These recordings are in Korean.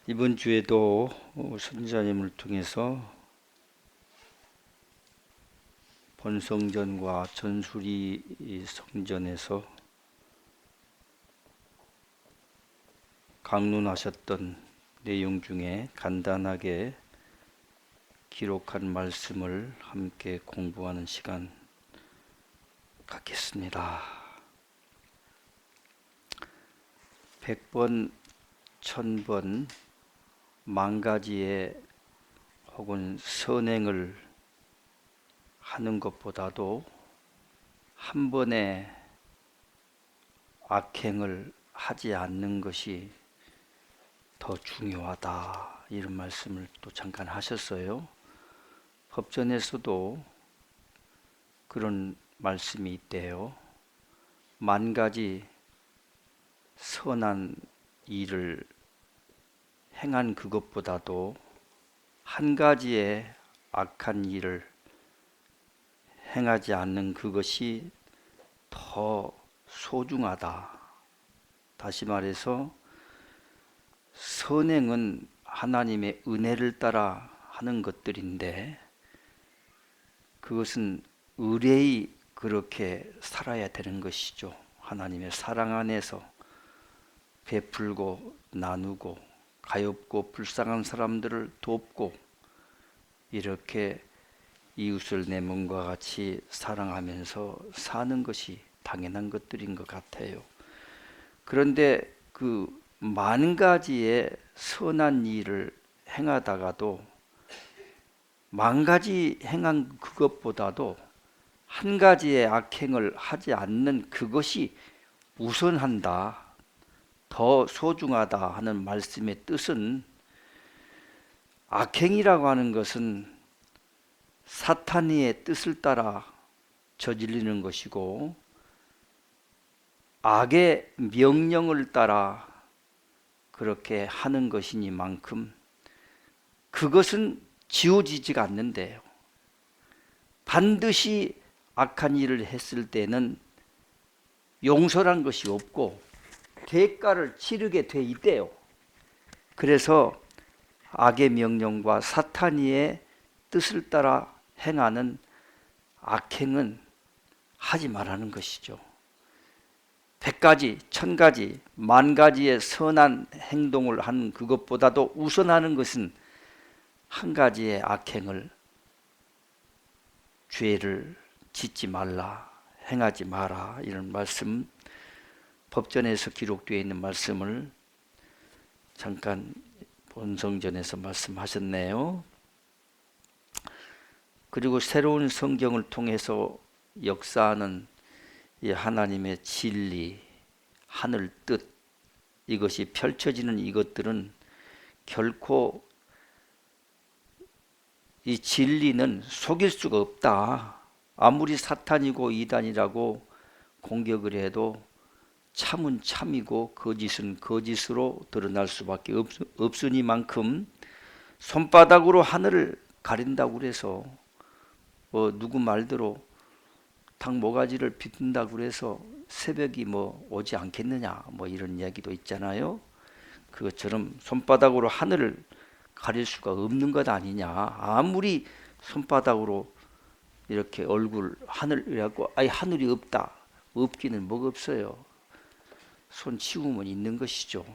이번 주에도 선지자님을 통해서 본성전과 전수리 성전에서 강론하셨던 내용 중에 간단하게 기록한 말씀을 함께 공부하는 시간 갖겠습니다. 100번, 1000번 만가지의 혹은 선행을 하는 것보다도 한 번에 악행을 하지 않는 것이 더 중요하다, 이런 말씀을 또 잠깐 하셨어요. 법전에서도 그런 말씀이 있대요. 만 가지 선한 일을 행한 그것보다도 한 가지의 악한 일을 행하지 않는 그것이 더 소중하다. 다시 말해서 선행은 하나님의 은혜를 따라 하는 것들인데 그것은 의뢰의 그렇게 살아야 되는 것이죠. 하나님의 사랑 안에서 베풀고 나누고 가엾고 불쌍한 사람들을 돕고 이렇게 이웃을 내 몸과 같이 사랑하면서 사는 것이 당연한 것들인 것 같아요. 그런데 그 만 가지의 선한 일을 행하다가도 만 가지 행한 그것보다도 한 가지의 악행을 하지 않는 그것이 우선한다, 더 소중하다 하는 말씀의 뜻은, 악행이라고 하는 것은 사탄의 뜻을 따라 저지르는 것이고 악의 명령을 따라 그렇게 하는 것이니만큼 그것은 지워지지가 않는데요. 반드시 악한 일을 했을 때는 용서란 것이 없고 대가를 치르게 돼 있대요. 그래서 악의 명령과 사탄의 뜻을 따라 행하는 악행은 하지 말라는 것이죠. 100가지, 1000가지, 만 가지의 선한 행동을 하는 그것보다도 우선하는 것은 한 가지의 악행을, 죄를 짓지 말라, 행하지 마라, 이런 말씀, 법전에서 기록되어 있는 말씀을 잠깐 본성전에서 말씀하셨네요. 그리고 새로운 성경을 통해서 역사하는 이 하나님의 진리, 하늘 뜻, 이것이 펼쳐지는 이것들은 결코 이 진리는 속일 수가 없다. 아무리 사탄이고 이단이라고 공격을 해도 참은 참이고 거짓은 거짓으로 드러날 수밖에 없으니만큼 손바닥으로 하늘을 가린다고 그래서 누구 말대로 닭 모가지를 비튼다고 그래서 새벽이 오지 않겠느냐, 이런 이야기도 있잖아요. 그것처럼 손바닥으로 하늘을 가릴 수가 없는 것 아니냐. 아무리 손바닥으로 이렇게 얼굴 하늘이라고 하늘이 없다, 없기는 뭐가 없어요. 손 치우면 있는 것이죠.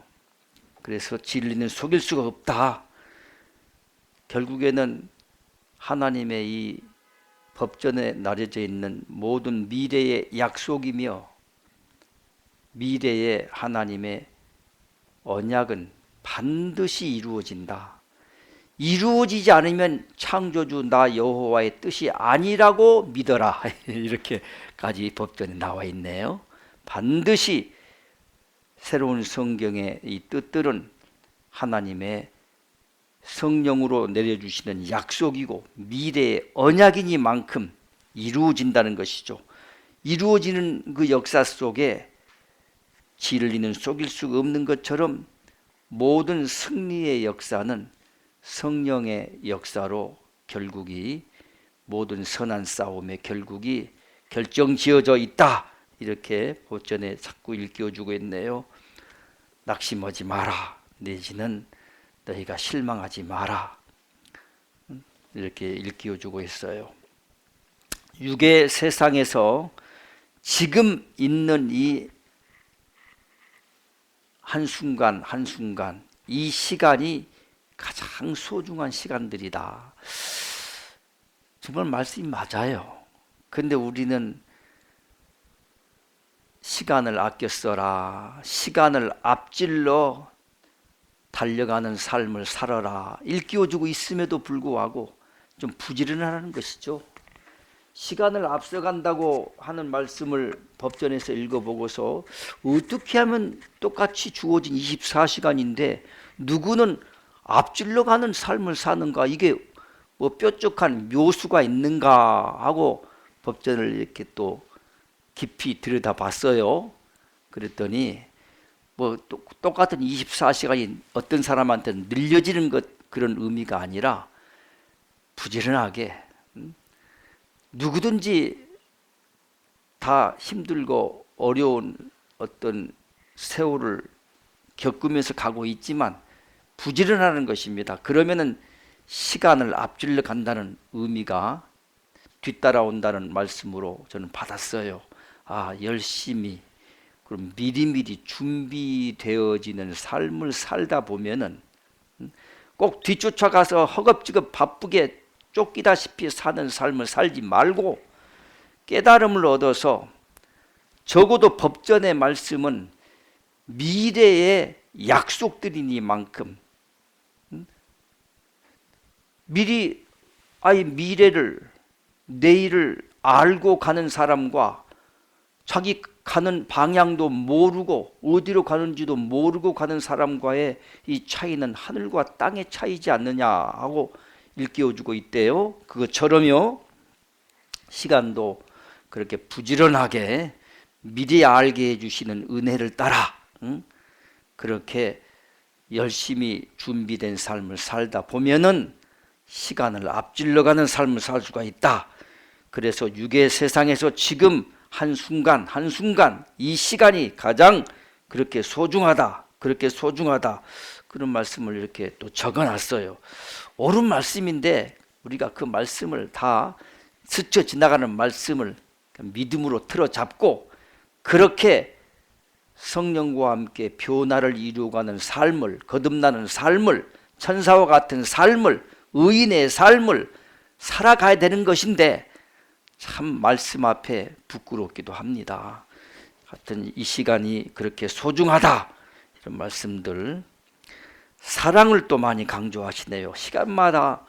그래서 진리는 속일 수가 없다. 결국에는 하나님의 이 법전에 나려져 있는 모든 미래의 약속이며 미래의 하나님의 언약은 반드시 이루어진다. 이루어지지 않으면 창조주 나 여호와의 뜻이 아니라고 믿어라. 이렇게까지 법전에 나와 있네요. 반드시 새로운 성경의 이 뜻들은 하나님의 성령으로 내려주시는 약속이고 미래의 언약이니만큼 이루어진다는 것이죠. 이루어지는 그 역사 속에 진리는 속일 수가 없는 것처럼 모든 승리의 역사는 성령의 역사로 결국이, 모든 선한 싸움의 결국이 결정지어져 있다. 이렇게 보전에 자꾸 일깨워주고 있네요. 낙심하지 마라, 내지는 너희가 실망하지 마라. 이렇게 일깨워주고 있어요. 육의 세상에서 지금 있는 이 한순간 한순간, 이 시간이 가장 소중한 시간들이다. 정말 말씀이 맞아요. 근데 우리는 시간을 아껴 써라, 시간을 앞질러 달려가는 삶을 살아라 일깨워주고 있음에도 불구하고 좀 부지런하는 것이죠. 시간을 앞서간다고 하는 말씀을 법전에서 읽어보고서 어떻게 하면 똑같이 주어진 24시간인데 누구는 앞질러 가는 삶을 사는가, 이게 뭐 뾰족한 묘수가 있는가 하고 법전을 이렇게 또 깊이 들여다봤어요. 그랬더니 뭐 똑같은 24시간이 어떤 사람한테는 늘려지는 것, 그런 의미가 아니라 부지런하게, 누구든지 다 힘들고 어려운 어떤 세월을 겪으면서 가고 있지만 부지런하는 것입니다. 그러면은 시간을 앞질러 간다는 의미가 뒤따라온다는 말씀으로 저는 받았어요. 열심히, 그럼 미리미리 준비되어지는 삶을 살다 보면은 꼭 뒤쫓아가서 허겁지겁 바쁘게 쫓기다시피 사는 삶을 살지 말고 깨달음을 얻어서, 적어도 법전의 말씀은 미래의 약속들이니만큼 미리 미래를, 내일을 알고 가는 사람과 자기 가는 방향도 모르고 어디로 가는지도 모르고 가는 사람과의 이 차이는 하늘과 땅의 차이지 않느냐 하고 일깨워주고 있대요. 그것처럼요, 시간도 그렇게 부지런하게 미리 알게 해주시는 은혜를 따라 그렇게 열심히 준비된 삶을 살다 보면은 시간을 앞질러가는 삶을 살 수가 있다. 그래서 육의 세상에서 지금 한순간 한순간 이 시간이 가장 그렇게 소중하다, 그렇게 소중하다, 그런 말씀을 이렇게 또 적어놨어요. 옳은 말씀인데 우리가 그 말씀을 다 스쳐 지나가는 말씀을 믿음으로 틀어잡고 그렇게 성령과 함께 변화를 이루어가는 삶을, 거듭나는 삶을, 천사와 같은 삶을, 의인의 삶을 살아가야 되는 것인데 참 말씀 앞에 부끄럽기도 합니다. 하여튼 이 시간이 그렇게 소중하다, 이런 말씀들. 사랑을 또 많이 강조하시네요. 시간마다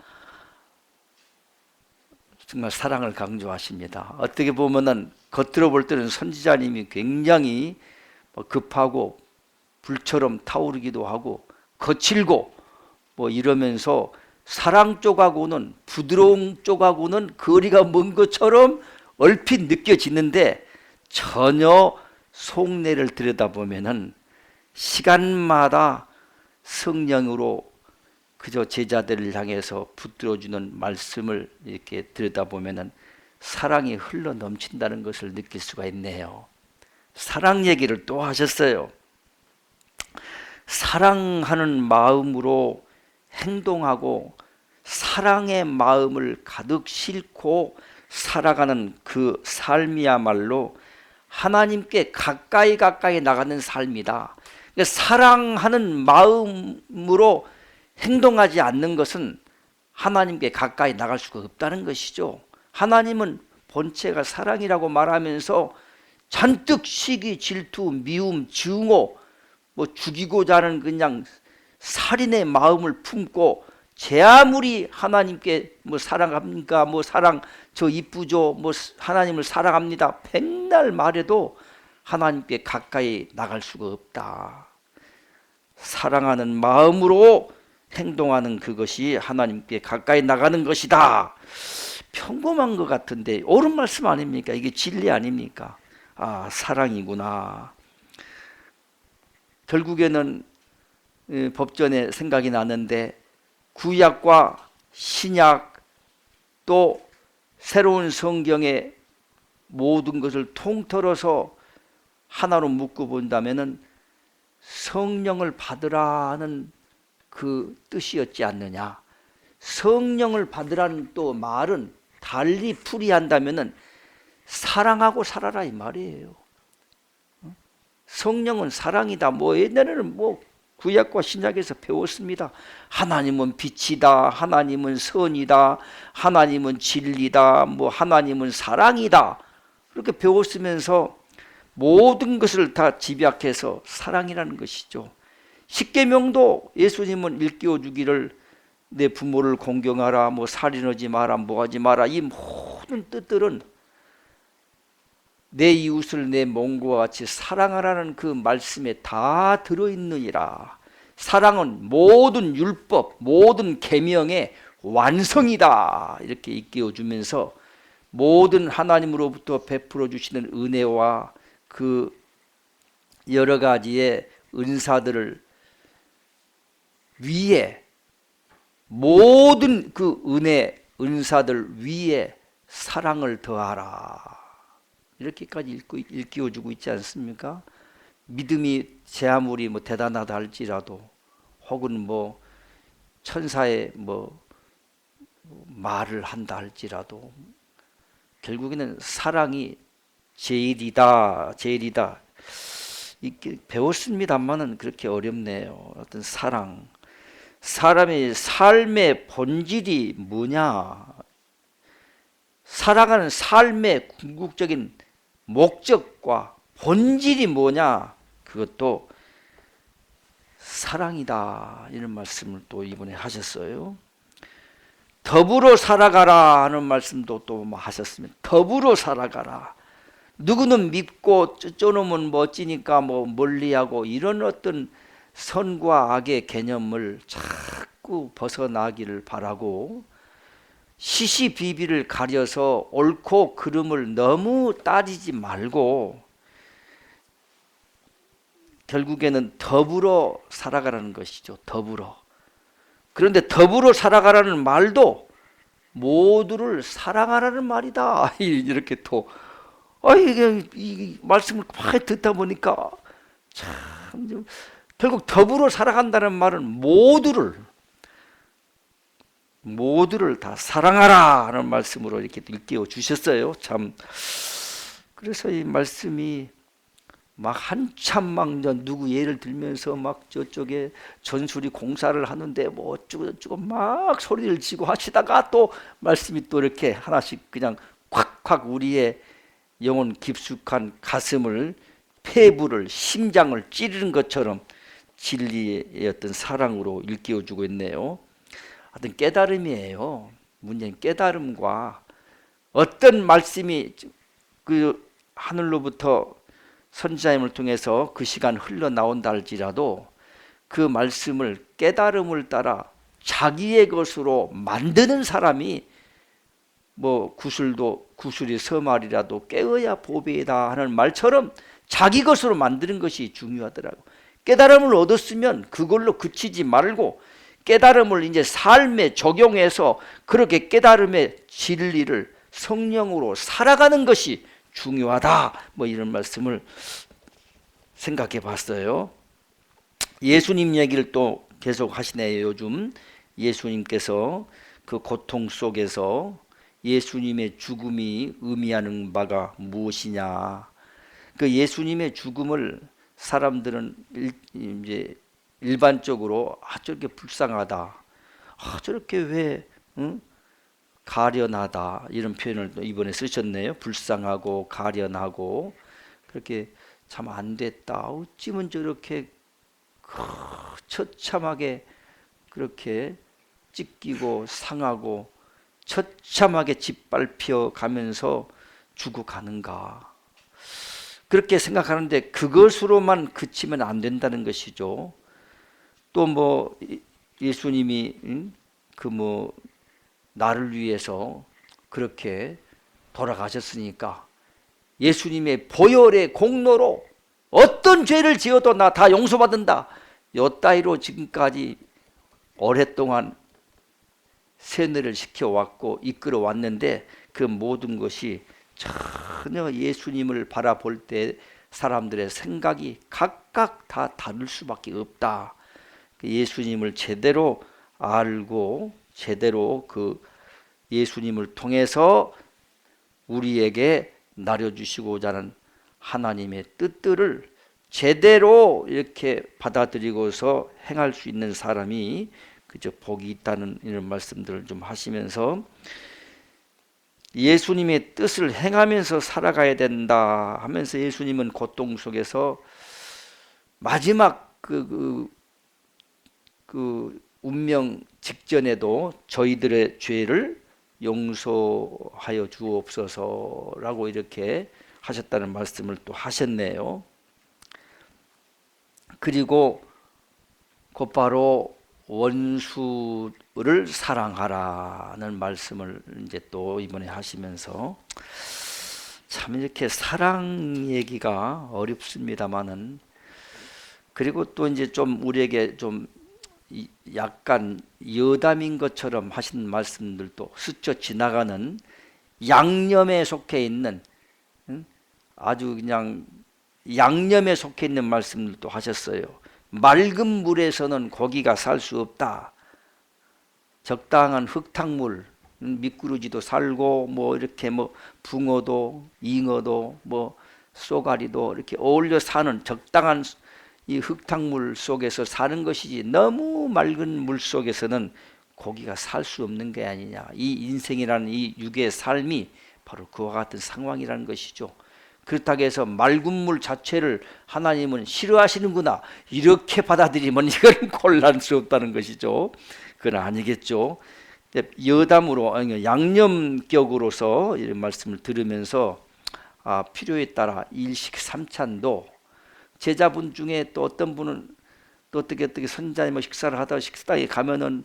정말 사랑을 강조하십니다. 어떻게 보면은 겉으로 볼 때는 선지자님이 굉장히 급하고 불처럼 타오르기도 하고 거칠고 이러면서 사랑 쪽하고는, 부드러운 쪽하고는 거리가 먼 것처럼 얼핏 느껴지는데 전혀 속내를 들여다보면은 시간마다 성령으로 그저 제자들을 향해서 붙들어주는 말씀을 이렇게 들여다보면은 사랑이 흘러 넘친다는 것을 느낄 수가 있네요. 사랑 얘기를 또 하셨어요. 사랑하는 마음으로 행동하고 사랑의 마음을 가득 싣고 살아가는 그 삶이야말로 하나님께 가까이 나가는 삶이다. 그러니까 사랑하는 마음으로 행동하지 않는 것은 하나님께 가까이 나갈 수가 없다는 것이죠. 하나님은 본체가 사랑이라고 말하면서 잔뜩 시기, 질투, 미움, 증오, 죽이고자 하는 그냥 살인의 마음을 품고 제 아무리 하나님께 사랑합니까? 사랑 저 이쁘죠? 하나님을 사랑합니다. 백날 말해도 하나님께 가까이 나갈 수가 없다. 사랑하는 마음으로 행동하는 그것이 하나님께 가까이 나가는 것이다. 평범한 것 같은데 옳은 말씀 아닙니까? 이게 진리 아닙니까? 사랑이구나. 결국에는 법전에 생각이 나는데 구약과 신약 또 새로운 성경의 모든 것을 통틀어서 하나로 묶어 본다면은 성령을 받으라 하는 그 뜻이었지 않느냐. 성령을 받으라는 또 말은 달리 풀이한다면은 사랑하고 살아라 이 말이에요. 성령은 사랑이다. 옛날에는 구약과 신약에서 배웠습니다. 하나님은 빛이다. 하나님은 선이다. 하나님은 진리다. 하나님은 사랑이다. 그렇게 배웠으면서 모든 것을 다 집약해서 사랑이라는 것이죠. 십계명도 예수님은 일깨워 주기를 내 부모를 공경하라, 살인하지 마라, 하지 마라. 이 모든 뜻들은 내 이웃을 내 몸과 같이 사랑하라는 그 말씀에 다 들어있느니라. 사랑은 모든 율법, 모든 계명의 완성이다. 이렇게 일깨워 주면서 모든 하나님으로부터 베풀어 주시는 은혜와 그 여러 가지의 은사들을 위에, 모든 그 은혜, 은사들 위에 사랑을 더하라. 이렇게까지 일깨워주고 있지 않습니까? 믿음이 제 아무리 대단하다 할지라도, 혹은 천사의 말을 한다 할지라도, 결국에는 사랑이 제일이다. 이렇게 배웠습니다만은 그렇게 어렵네요. 어떤 사랑. 사람의 삶의 본질이 뭐냐? 살아가는 삶의 궁극적인 목적과 본질이 뭐냐? 그것도 사랑이다. 이런 말씀을 또 이번에 하셨어요. 더불어 살아가라 하는 말씀도 또 하셨습니다. 더불어 살아가라. 누구는 믿고 쪼놈은 멋지니까 멀리하고, 이런 어떤 선과 악의 개념을 자꾸 벗어나기를 바라고, 시시비비를 가려서 옳고 그름을 너무 따지지 말고 결국에는 더불어 살아가라는 것이죠. 더불어. 그런데 더불어 살아가라는 말도 모두를 사랑하라는 말이다. 이렇게 또 이게 이 말씀을 많이 듣다 보니까 참 결국 더불어 살아간다는 말은 모두를 다 사랑하라 하는 말씀으로 이렇게 일깨워 주셨어요. 참. 그래서 이 말씀이 한참 누구 예를 들면서 저쪽에 전술이 공사를 하는데 어쩌고 막 소리를 지고 하시다가 또 말씀이 또 이렇게 하나씩 그냥 콱콱 우리의 영혼 깊숙한 가슴을, 폐부를, 심장을 찌르는 것처럼 진리의 어떤 사랑으로 일깨워주고 있네요. 어떤 깨달음이에요. 문제는 깨달음과 어떤 말씀이 그 하늘로부터 선지자님을 통해서 그 시간 흘러나온다 할지라도 그 말씀을 깨달음을 따라 자기의 것으로 만드는 사람이 구슬이 서말이라도 깨어야 보배이다 하는 말처럼 자기 것으로 만드는 것이 중요하더라고. 깨달음을 얻었으면 그걸로 그치지 말고 깨달음을 이제 삶에 적용해서 그렇게 깨달음의 진리를 성령으로 살아가는 것이 중요하다. 이런 말씀을 생각해 봤어요. 예수님 얘기를 또 계속 하시네요. 요즘 예수님께서 그 고통 속에서 예수님의 죽음이 의미하는 바가 무엇이냐. 그 예수님의 죽음을 사람들은 이제 일반적으로 저렇게 불쌍하다, 저렇게 왜 가련하다, 이런 표현을 이번에 쓰셨네요. 불쌍하고 가련하고, 그렇게 참 안 됐다, 어찌면 저렇게 처참하게 그렇게 찢기고 상하고 처참하게 짓밟혀 가면서 죽어가는가, 그렇게 생각하는데 그것으로만 그치면 안 된다는 것이죠. 또 예수님이 나를 위해서 그렇게 돌아가셨으니까 예수님의 보혈의 공로로 어떤 죄를 지어도 나 다 용서받는다, 요따위로 지금까지 오랫동안 세뇌를 시켜왔고 이끌어왔는데 그 모든 것이 전혀 예수님을 바라볼 때 사람들의 생각이 각각 다 다를 수밖에 없다. 예수님을 제대로 알고 제대로 그 예수님을 통해서 우리에게 나려주시고자 하는 하나님의 뜻들을 제대로 이렇게 받아들이고서 행할 수 있는 사람이 그저 복이 있다는 이런 말씀들을 좀 하시면서 예수님의 뜻을 행하면서 살아가야 된다 하면서 예수님은 고통 속에서 마지막 그 운명 직전에도 저희들의 죄를 용서하여 주옵소서라고 이렇게 하셨다는 말씀을 또 하셨네요. 그리고 곧바로 원수를 사랑하라는 말씀을 이제 또 이번에 하시면서 참 이렇게 사랑 얘기가 어렵습니다만은 그리고 또 이제 좀 우리에게 좀 약간 여담인 것처럼 하신 말씀들도 스쳐 지나가는 양념에 속해 있는 아주 그냥 양념에 속해 있는 말씀들도 하셨어요. 맑은 물에서는 고기가 살 수 없다. 적당한 흙탕물, 미꾸라지도 살고 뭐 이렇게 뭐 붕어도 잉어도 뭐 쏘가리도 이렇게 어울려 사는 적당한 이 흙탕물 속에서 사는 것이지 너무 맑은 물 속에서는 고기가 살 수 없는 게 아니냐. 이 인생이라는 이 육의 삶이 바로 그와 같은 상황이라는 것이죠. 그렇다고 해서 맑은 물 자체를 하나님은 싫어하시는구나 이렇게 받아들이면 이건 곤란스럽다는 것이죠. 그건 아니겠죠. 여담으로 양념격으로서 이런 말씀을 들으면서 필요에 따라 일식삼찬도 제자분 중에 또 어떤 분은 또 어떻게 선자님 식사를 하다가 식당에 가면은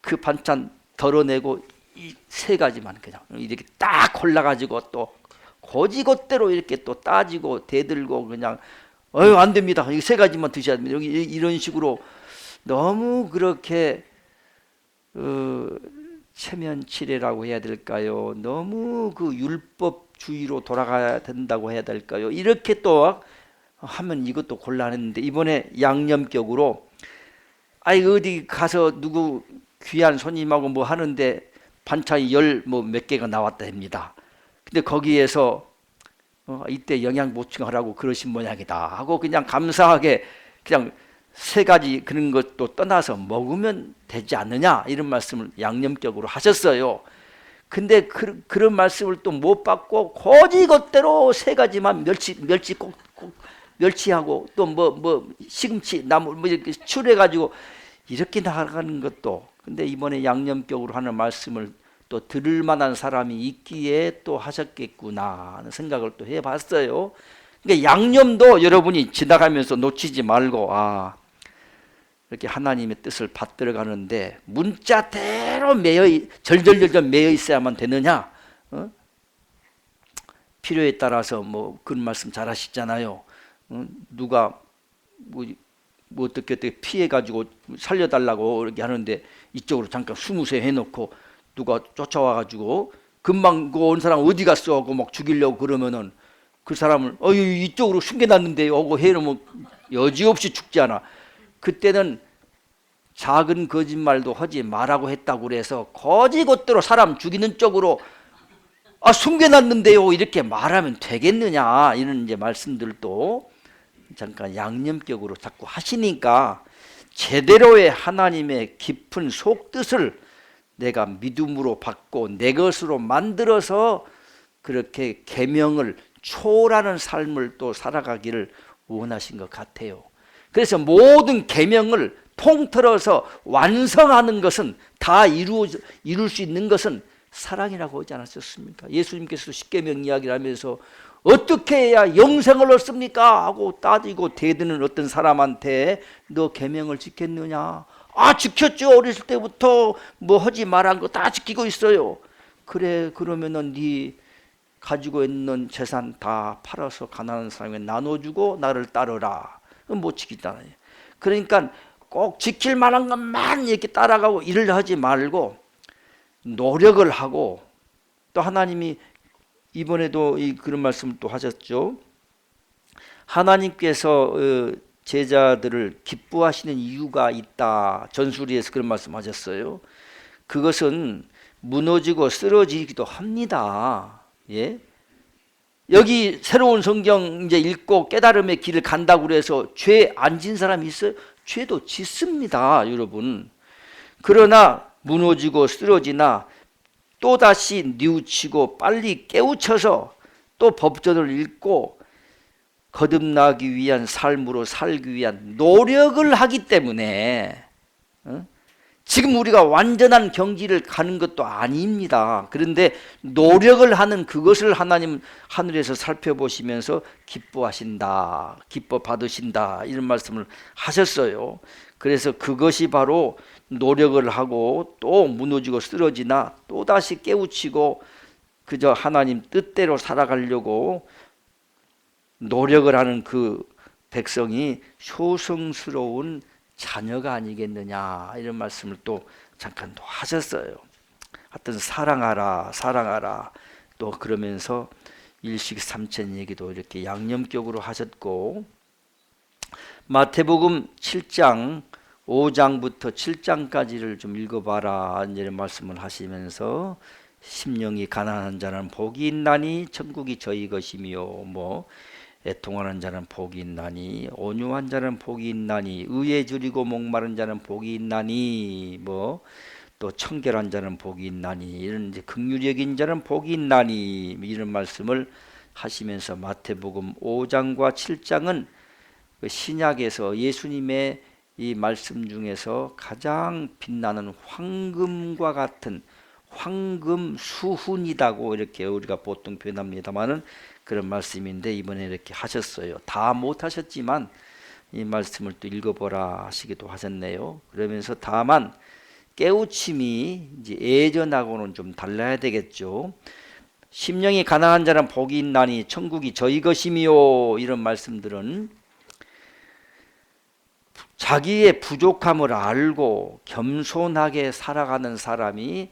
그 반찬 덜어내고 이 세 가지만 그냥 이렇게 딱 골라가지고 또 거지것대로 이렇게 또 따지고 대들고 그냥 안 됩니다. 이 세 가지만 드셔야 됩니다. 여기 이런 식으로 너무 그렇게 체면치레라고 해야 될까요? 너무 그 율법주의로 돌아가야 된다고 해야 될까요? 이렇게 또 하면 이것도 곤란했는데 이번에 양념격으로 어디 가서 누구 귀한 손님하고 뭐 하는데 반찬이 뭐 몇 개가 나왔다 합니다. 근데 거기에서 이때 영양 보충하라고 그러신 모양이다 하고 그냥 감사하게 그냥 세 가지 그런 것도 떠나서 먹으면 되지 않느냐 이런 말씀을 양념격으로 하셨어요. 근데 그런 말씀을 또 못 받고 거지것대로 세 가지만 멸치 꼭 멸치하고 또 뭐 시금치 나물 뭐 이렇게 추려가지고 이렇게 나가는 것도 근데 이번에 양념격으로 하는 말씀을 또 들을 만한 사람이 있기에 또 하셨겠구나 하는 생각을 또 해봤어요. 그러니까 양념도 여러분이 지나가면서 놓치지 말고 이렇게 하나님의 뜻을 받들어 가는데 문자대로 절절절절 매여 있어야만 되느냐? 필요에 따라서 뭐 그런 말씀 잘 하시잖아요. 누가 뭐 어떻게 피해가지고 살려달라고 이렇게 하는데 이쪽으로 잠깐 숨으세요 해놓고 누가 쫓아와가지고 금방 온 사람 어디 갔어 하고 막 죽이려고 그러면은 그 사람을 이쪽으로 숨겨놨는데요 하고 해놓으면 여지없이 죽지 않아. 그때는 작은 거짓말도 하지 말라고 했다고 그래서 거지것대로 사람 죽이는 쪽으로 숨겨놨는데요 이렇게 말하면 되겠느냐 이런 이제 말씀들도 잠깐 양념격으로 자꾸 하시니까 제대로의 하나님의 깊은 속뜻을 내가 믿음으로 받고 내 것으로 만들어서 그렇게 계명을 초월하는 삶을 또 살아가기를 원하신 것 같아요. 그래서 모든 계명을 통틀어서 완성하는 것은 다 이룰 수 있는 것은 사랑이라고 하지 않았었습니까? 예수님께서 십계명 이야기를 하면서 어떻게 해야 영생을 얻습니까? 하고 따지고 대드는 어떤 사람한테 너 계명을 지켰느냐? 지켰죠. 어렸을 때부터 뭐 하지 말한 거 다 지키고 있어요. 그래 그러면은 네 가지고 있는 재산 다 팔아서 가난한 사람에게 나눠주고 나를 따르라. 못 지키잖아요. 그러니까 꼭 지킬 만한 것만 이렇게 따라가고 일을 하지 말고 노력을 하고 또 하나님이 이번에도 그런 말씀을 또 하셨죠. 하나님께서 제자들을 기뻐하시는 이유가 있다. 전수리에서 그런 말씀하셨어요. 그것은 무너지고 쓰러지기도 합니다. 예? 여기 새로운 성경 이제 읽고 깨달음의 길을 간다고 그래서 죄 안 진 사람이 있어요? 죄도 짓습니다, 여러분. 그러나 무너지고 쓰러지나 또다시 뉘우치고 빨리 깨우쳐서 또 법전을 읽고 거듭나기 위한 삶으로 살기 위한 노력을 하기 때문에 지금 우리가 완전한 경지를 가는 것도 아닙니다. 그런데 노력을 하는 그것을 하나님 하늘에서 살펴보시면서 기뻐하신다, 기뻐 받으신다, 이런 말씀을 하셨어요. 그래서 그것이 바로 노력을 하고 또 무너지고 쓰러지나 또다시 깨우치고 그저 하나님 뜻대로 살아가려고 노력을 하는 그 백성이 효성스러운 자녀가 아니겠느냐, 이런 말씀을 또 잠깐 또 하셨어요. 하여튼 사랑하라, 사랑하라. 또 그러면서 일식삼천 얘기도 이렇게 양념격으로 하셨고, 마태복음 7장 5장부터 7장까지를 좀 읽어봐라, 이런 말씀을 하시면서 심령이 가난한 자는 복이 있나니 천국이 저희 것이며, 뭐 애통하는 자는 복이 있나니, 온유한 자는 복이 있나니, 의에 줄이고 목마른 자는 복이 있나니, 뭐 또 청결한 자는 복이 있나니, 이런 이제 긍휼히 여긴 자는 복이 있나니, 이런 말씀을 하시면서 마태복음 5장과 7장은 그 신약에서 예수님의 이 말씀 중에서 가장 빛나는 황금과 같은 황금 수훈이라고 이렇게 우리가 보통 표현합니다만은 그런 말씀인데, 이번에 이렇게 하셨어요. 다 못하셨지만 이 말씀을 또 읽어보라 하시기도 하셨네요. 그러면서 다만 깨우침이 이제 예전하고는 좀 달라야 되겠죠. 심령이 가난한 자는 복이 있나니 천국이 저희 것이며, 이런 말씀들은 자기의 부족함을 알고 겸손하게 살아가는 사람이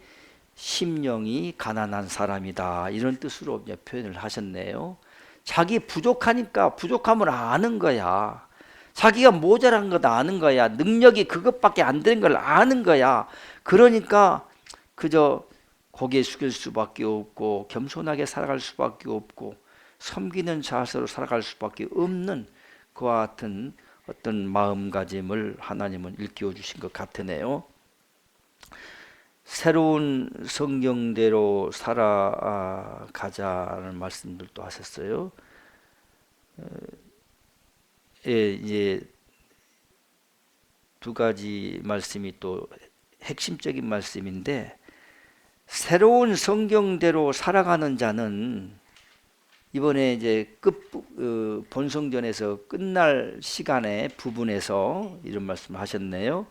심령이 가난한 사람이다, 이런 뜻으로 표현을 하셨네요. 자기 부족하니까 부족함을 아는 거야. 자기가 모자란 것 아는 거야. 능력이 그것밖에 안 되는 걸 아는 거야. 그러니까 그저 고개 숙일 수밖에 없고 겸손하게 살아갈 수밖에 없고 섬기는 자세로 살아갈 수밖에 없는 그와 같은 어떤 마음가짐을 하나님은 일깨워 주신 것 같으네요. 새로운 성경대로 살아가자는 말씀들도 하셨어요. 이제 두 가지 말씀이 또 핵심적인 말씀인데, 새로운 성경대로 살아가는 자는 이번에 이제 본성전에서 끝날 시간의 부분에서 이런 말씀을 하셨네요.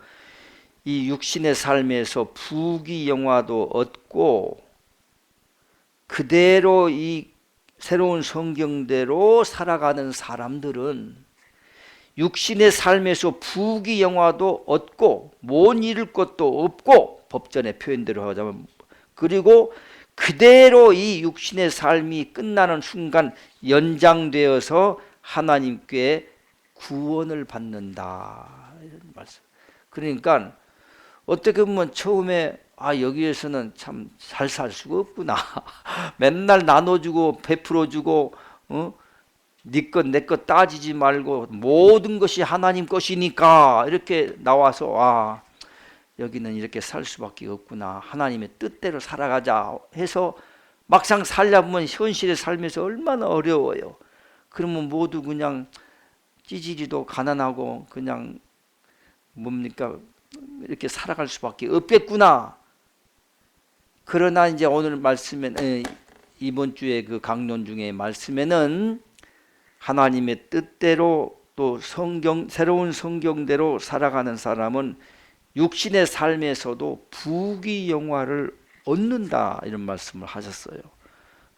이 육신의 삶에서 부귀영화도 얻고 그대로 이 새로운 성경대로 살아가는 사람들은 육신의 삶에서 부귀영화도 얻고 못 이룰 것도 없고, 법전의 표현대로 하자면, 그리고 그대로 이 육신의 삶이 끝나는 순간 연장되어서 하나님께 구원을 받는다, 이런 말씀. 그러니까 어떻게 보면 처음에 여기에서는 참 잘 살 수가 없구나. 맨날 나눠주고 베풀어주고 네 것 내 것 따지지 말고 모든 것이 하나님 것이니까 이렇게 나와서 여기는 이렇게 살 수밖에 없구나, 하나님의 뜻대로 살아가자 해서 막상 살려보면 현실의 삶에서 얼마나 어려워요. 그러면 모두 그냥 찌질이도 가난하고 그냥 뭡니까 이렇게 살아갈 수밖에 없겠구나. 그러나 이제 오늘 말씀에, 이번 주에 그 강론 중에 말씀에는 하나님의 뜻대로 또 새로운 성경대로 살아가는 사람은 육신의 삶에서도 부귀영화를 얻는다, 이런 말씀을 하셨어요.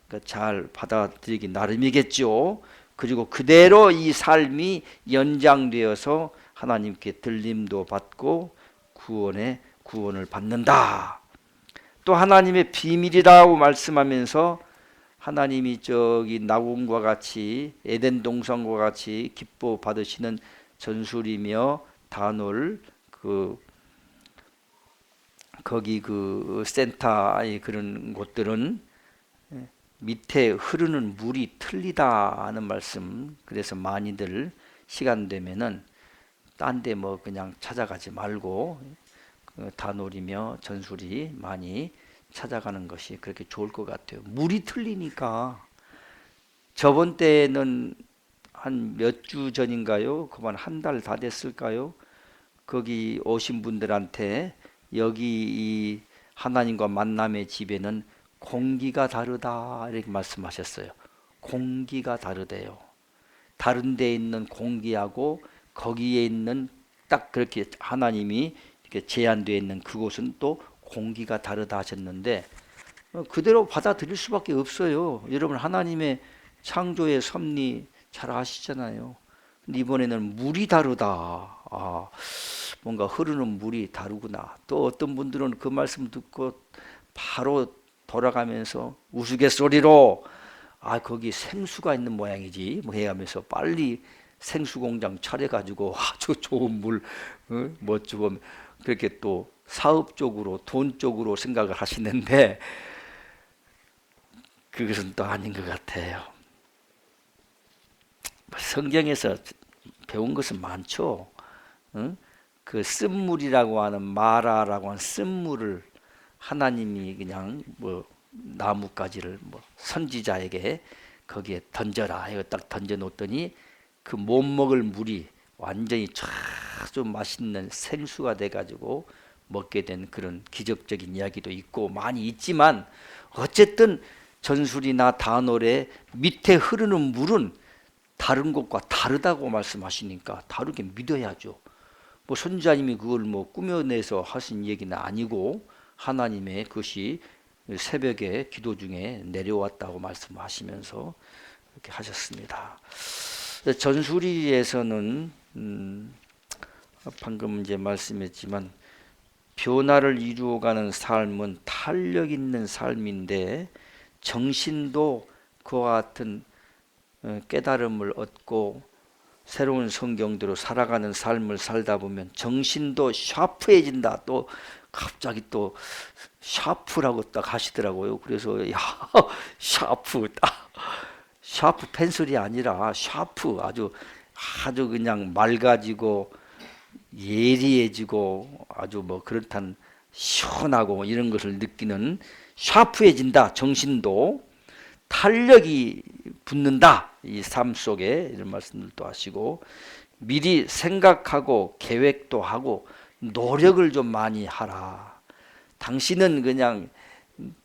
그러니까 잘 받아들이기 나름이겠죠. 그리고 그대로 이 삶이 연장되어서 하나님께 들림도 받고 구원을 받는다. 또 하나님의 비밀이라고 말씀하면서 하나님이 저기 낙원과 같이 에덴 동산과 같이 기뻐 받으시는 전술이며 단올 거기 센터의 그런 곳들은 밑에 흐르는 물이 틀리다 하는 말씀. 그래서 많이들 시간 되면은 딴 데 뭐 그냥 찾아가지 말고 단올이며 전술이 많이 찾아가는 것이 그렇게 좋을 것 같아요. 물이 틀리니까. 저번 때는 한 몇 주 전인가요? 그만 한 달 다 됐을까요? 거기 오신 분들한테 여기 이 하나님과 만남의 집에는 공기가 다르다 이렇게 말씀하셨어요. 공기가 다르대요. 다른 데 있는 공기하고 거기에 있는 딱 그렇게 하나님이 이렇게 제한되어 있는 그곳은 또 공기가 다르다 하셨는데 그대로 받아들일 수밖에 없어요. 여러분 하나님의 창조의 섭리 잘 아시잖아요. 근데 이번에는 물이 다르다. 뭔가 흐르는 물이 다르구나. 또 어떤 분들은 그 말씀 듣고 바로 돌아가면서 우스갯소리로 거기 생수가 있는 모양이지 뭐 해가면서 빨리 생수 공장 차려가지고 아주 좋은 물 뭐 좀 그렇게 또 사업적으로 돈 쪽으로 생각을 하시는데 그것은 또 아닌 것 같아요. 성경에서 배운 것은 많죠. 그 쓴물이라고 하는 마라라고 하는 쓴물을 하나님이 그냥 뭐 나뭇가지를 뭐 선지자에게 거기에 던져라 이거 딱 던져 놓더니 그 못 먹을 물이 완전히 아주 맛있는 생수가 돼 가지고 먹게 된 그런 기적적인 이야기도 있고 많이 있지만 어쨌든 전술이나 단올의 밑에 흐르는 물은 다른 것과 다르다고 말씀하시니까 다르게 믿어야죠. 뭐 선지자님이 그걸 뭐 꾸며내서 하신 얘기는 아니고 하나님의 그것이 새벽에 기도 중에 내려왔다고 말씀하시면서 이렇게 하셨습니다. 전수리에서는 방금 이제 말씀했지만 변화를 이루어가는 삶은 탄력 있는 삶인데 정신도 그와 같은 깨달음을 얻고 새로운 성경대로 살아가는 삶을 살다 보면 정신도 샤프해진다. 또 갑자기 또 샤프라고 딱 하시더라고요. 그래서 야 샤프 샤프 펜슬이 아니라 샤프 아주 그냥 맑아지고 예리해지고 아주 뭐 그렇단 시원하고 이런 것을 느끼는 샤프해진다. 정신도 탄력이 붙는다. 이 삶 속에 이런 말씀들도 하시고 미리 생각하고 계획도 하고 노력을 좀 많이 하라. 당신은 그냥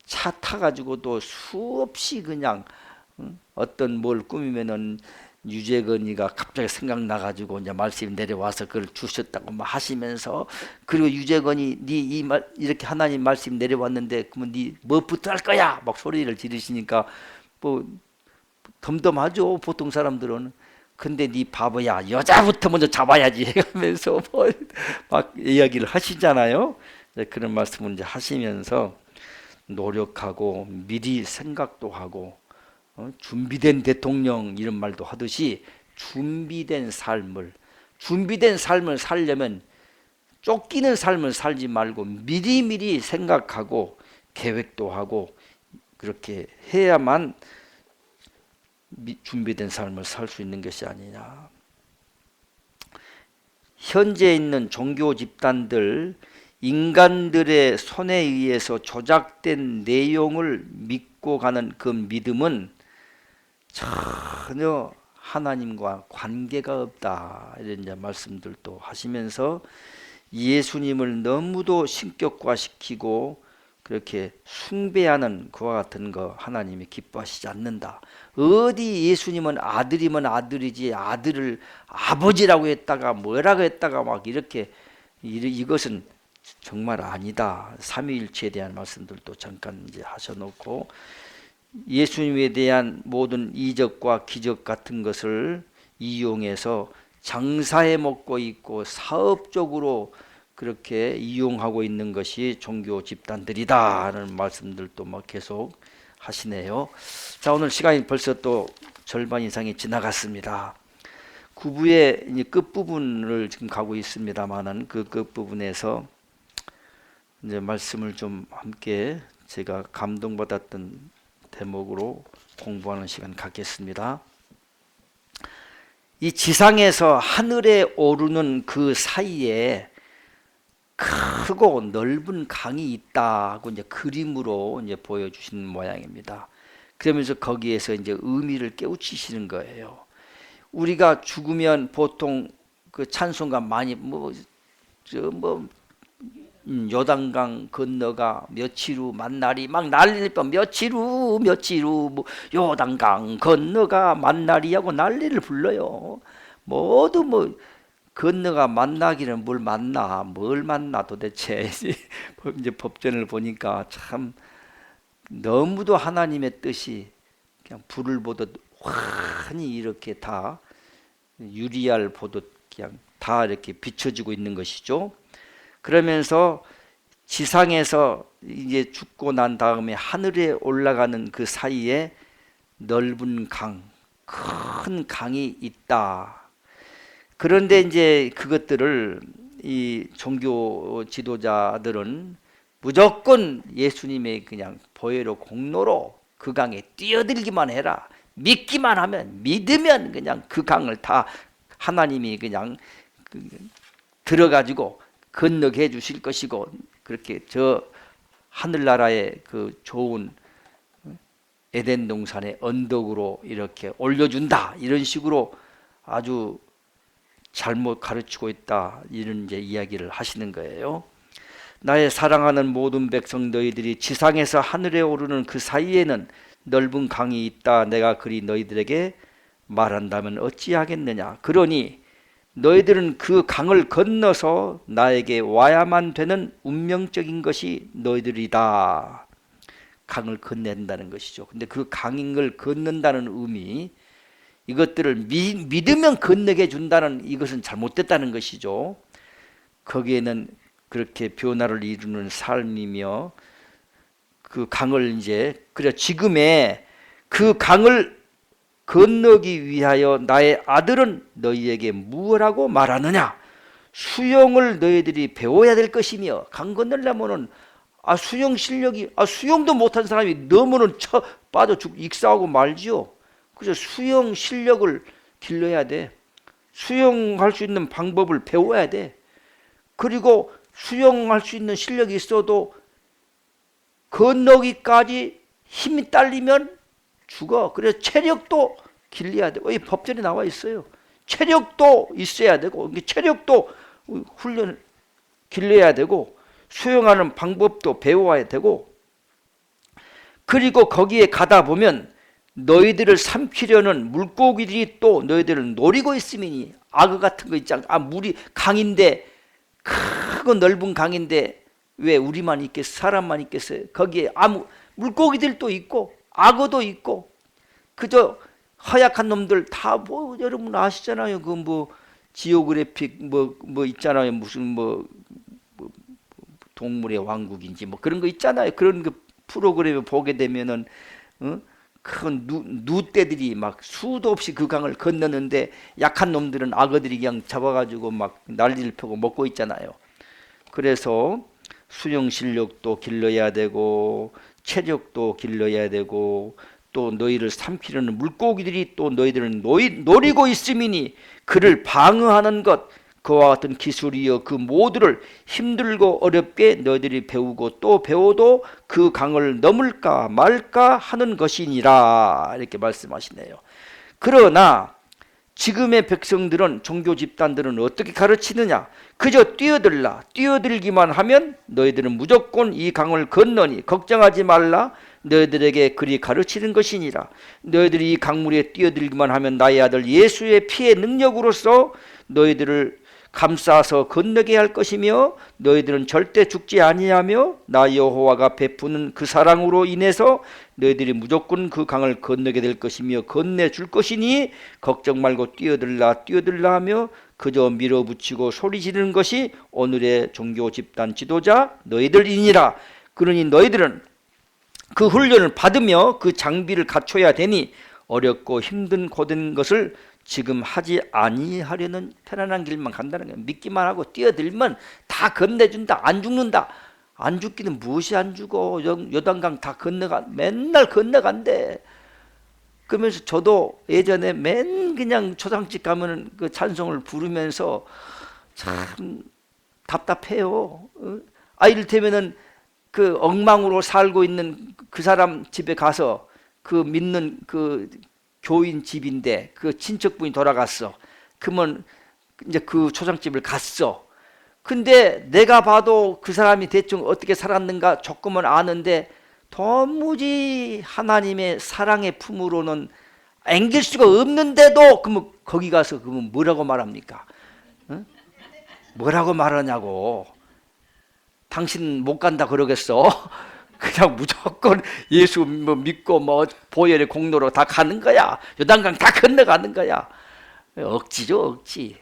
차 타가지고도 수없이 그냥 어떤 뭘 꾸미면은 유재건이가 갑자기 생각나가지고 이제 말씀이 내려와서 그걸 주셨다고 하시면서 그리고 유재건이 이렇게 하나님 말씀이 내려왔는데 그러면 네 뭐부터 할 거야 막 소리를 지르시니까 뭐 덤덤하죠 보통 사람들은. 근데 네 바보야 여자부터 먼저 잡아야지 하면서 뭐 막 이야기를 하시잖아요. 그런 말씀을 이제 하시면서 노력하고 미리 생각도 하고 준비된 대통령 이런 말도 하듯이 준비된 삶을 살려면 쫓기는 삶을 살지 말고 미리미리 생각하고 계획도 하고 그렇게 해야만 준비된 삶을 살 수 있는 것이 아니냐. 현재 있는 종교 집단들 인간들의 손에 의해서 조작된 내용을 믿고 가는 그 믿음은 전혀 하나님과 관계가 없다. 이런 말씀들도 하시면서 예수님을 너무도 신격화시키고 그렇게 숭배하는 그와 같은 거 하나님이 기뻐하시지 않는다. 어디 예수님은 아들이면 아들이지 아들을 아버지라고 했다가 뭐라고 했다가 막 이렇게 이것은 정말 아니다. 삼위일체에 대한 말씀들도 잠깐 이제 하셔놓고 예수님에 대한 모든 이적과 기적 같은 것을 이용해서 장사해 먹고 있고 사업적으로 그렇게 이용하고 있는 것이 종교 집단들이다 하는 말씀들도 뭐 계속 하시네요. 자, 오늘 시간이 벌써 또 절반 이상이 지나갔습니다. 구부의 이제 끝부분을 지금 가고 있습니다만은 그 끝부분에서 이제 말씀을 좀 함께 제가 감동받았던 대목으로 공부하는 시간 갖겠습니다. 이 지상에서 하늘에 오르는 그 사이에 크고 넓은 강이 있다고 이제 그림으로 이제 보여주신 모양입니다. 그러면서 거기에서 이제 의미를 깨우치시는 거예요. 우리가 죽으면 보통 그 찬송가 많이 요단강 건너가 며칠 후 만날이 막 난리를 뻔 며칠 후 뭐 요단강 건너가 만날이 하고 난리를 불러요. 모두 뭐 건너가 만나기는 뭘 만나 도대체. 이제 법전을 보니까 참 너무도 하나님의 뜻이 그냥 불을 보듯 환히 이렇게 다 유리알 보듯 그냥 다 이렇게 비춰지고 있는 것이죠. 그러면서 지상에서 이제 죽고 난 다음에 하늘에 올라가는 그 사이에 넓은 강, 큰 강이 있다. 그런데 이제 그것들을 이 종교 지도자들은 무조건 예수님의 그냥 보혈로 공로로 그 강에 뛰어들기만 해라. 믿기만 하면, 믿으면 그냥 그 강을 다 하나님이 그냥 들어가지고 건너게 해 주실 것이고, 그렇게 저 하늘나라의 그 좋은 에덴 동산의 언덕으로 이렇게 올려준다, 이런 식으로 아주 잘못 가르치고 있다, 이런 이제 이야기를 하시는 거예요. 나의 사랑하는 모든 백성 너희들이 지상에서 하늘에 오르는 그 사이에는 넓은 강이 있다, 내가 그리 너희들에게 말한다면 어찌하겠느냐. 그러니 너희들은 그 강을 건너서 나에게 와야만 되는 운명적인 것이 너희들이다. 강을 건넨다는 것이죠. 근데 그 강을 건넌다는 의미, 이것들을 믿으면 건너게 준다는, 이것은 잘못됐다는 것이죠. 거기에는 그렇게 변화를 이루는 삶이며, 그 강을 이제, 그래 지금의 그 강을 건너기 위하여 나의 아들은 너희에게 무엇라고 말하느냐. 수영을 너희들이 배워야 될 것이며, 강 건너려면은 수영 실력이, 수영도 못한 사람이 너무는 빠져 익사하고 말지요. 그래서 수영 실력을 길러야 돼. 수영할 수 있는 방법을 배워야 돼. 그리고 수영할 수 있는 실력이 있어도 건너기까지 힘이 딸리면 죽어. 그래서 체력도 길러야 되고, 이 법전에 나와 있어요. 체력도 있어야 되고, 체력도 훈련을 길러야 되고, 수영하는 방법도 배워야 되고, 그리고 거기에 가다 보면 너희들을 삼키려는 물고기들이 또 너희들을 노리고 있으니, 악어 같은 거 있지 않아? 물이 강인데, 크고 넓은 강인데 왜 우리만 있겠어? 사람만 있겠어요? 거기에 물고기들도 있고 악어도 있고, 그저 허약한 놈들 다 뭐 여러분 아시잖아요. 그 뭐 지오그래픽 뭐 있잖아요. 무슨 뭐 동물의 왕국인지 뭐 그런 거 있잖아요. 그런 그 프로그램을 보게 되면은 큰 누떼들이 막 수도 없이 그 강을 건너는데, 약한 놈들은 악어들이 그냥 잡아가지고 막 난리를 펴고 먹고 있잖아요. 그래서 수영 실력도 길러야 되고, 체력도 길러야 되고, 또 너희를 삼키려는 물고기들이 또 너희들을 노리고 있음이니 그를 방어하는 것, 그와 같은 기술이여 그 모두를 힘들고 어렵게 너희들이 배우고 또 배워도 그 강을 넘을까 말까 하는 것이니라, 이렇게 말씀하시네요. 그러나 지금의 백성들은, 종교 집단들은 어떻게 가르치느냐. 그저 뛰어들기만 하면 너희들은 무조건 이 강을 건너니 걱정하지 말라, 너희들에게 그리 가르치는 것이니라. 너희들이 이 강물에 뛰어들기만 하면 나의 아들 예수의 피의 능력으로서 너희들을 감싸서 건너게 할 것이며, 너희들은 절대 죽지 아니하며 나 여호와가 베푸는 그 사랑으로 인해서 너희들이 무조건 그 강을 건너게 될 것이며 건네줄 것이니 걱정 말고 뛰어들라 하며 그저 밀어붙이고 소리 지르는 것이 오늘의 종교 집단 지도자 너희들이니라. 그러니 너희들은 그 훈련을 받으며 그 장비를 갖춰야 되니 어렵고 힘든 고된 것을 지금 하지 아니하려는 편안한 길만 간다는 거예요. 믿기만 하고 뛰어들면 다 건네준다. 안 죽는다. 안 죽기는 무엇이 안 죽어. 요단강 다 건너가, 맨날 건너간대. 그러면서 저도 예전에 그냥 초상집 가면 그 찬송을 부르면서 참 답답해요. 이를테면은 그 엉망으로 살고 있는 그 사람 집에 가서 그 믿는 그 교인 집인데 그 친척분이 돌아갔어. 그러면 이제 그 초상집을 갔어. 근데 내가 봐도 그 사람이 대충 어떻게 살았는가 조금은 아는데 도무지 하나님의 사랑의 품으로는 앵길 수가 없는데도 그러면 거기 가서 그러면 뭐라고 말합니까? 응? 뭐라고 말하냐고. 당신 못 간다 그러겠어? 그냥 무조건 예수 믿고 뭐 보혈의 공로로 다 가는 거야. 요단강 다 건너가는 거야. 억지죠, 억지.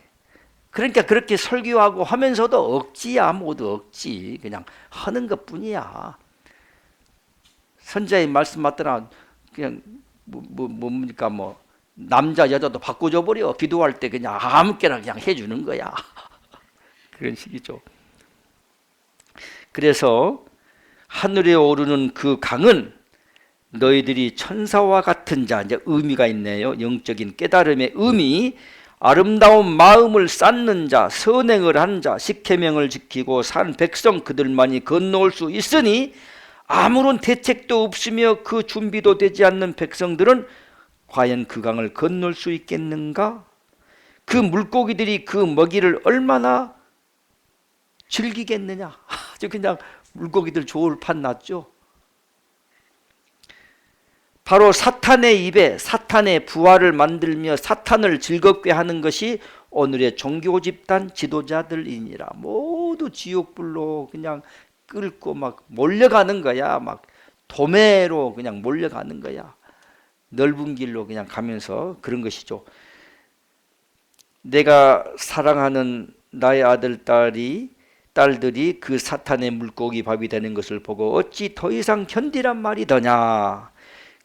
그러니까 그렇게 설교하고 하면서도 억지야, 모두 억지. 그냥 하는 것 뿐이야. 선자의 말씀 맞더라. 그냥 뭡니까 뭐 남자 여자도 바꿔줘 버려. 기도할 때 그냥 아무렇게나 그냥 해주는 거야. 그런 식이죠. 그래서 하늘에 오르는 그 강은 너희들이 천사와 같은 자, 이제 의미가 있네요. 영적인 깨달음의 의미, 아름다운 마음을 쌓는 자, 선행을 한 자, 십계명을 지키고 산 백성 그들만이 건너올 수 있으니 아무런 대책도 없으며 그 준비도 되지 않는 백성들은 과연 그 강을 건널 수 있겠는가? 그 물고기들이 그 먹이를 얼마나 즐기겠느냐? 아주 그냥 물고기들 좋을 판 났죠. 바로 사탄의 입에 사탄의 부활을 만들며 사탄을 즐겁게 하는 것이 오늘의 종교 집단 지도자들이니라. 모두 지옥불로 그냥 끌고 막 몰려가는 거야. 막 도매로 그냥 몰려가는 거야. 넓은 길로 그냥 가면서 그런 것이죠. 내가 사랑하는 나의 딸들이 그 사탄의 물고기 밥이 되는 것을 보고 어찌 더 이상 견디란 말이더냐.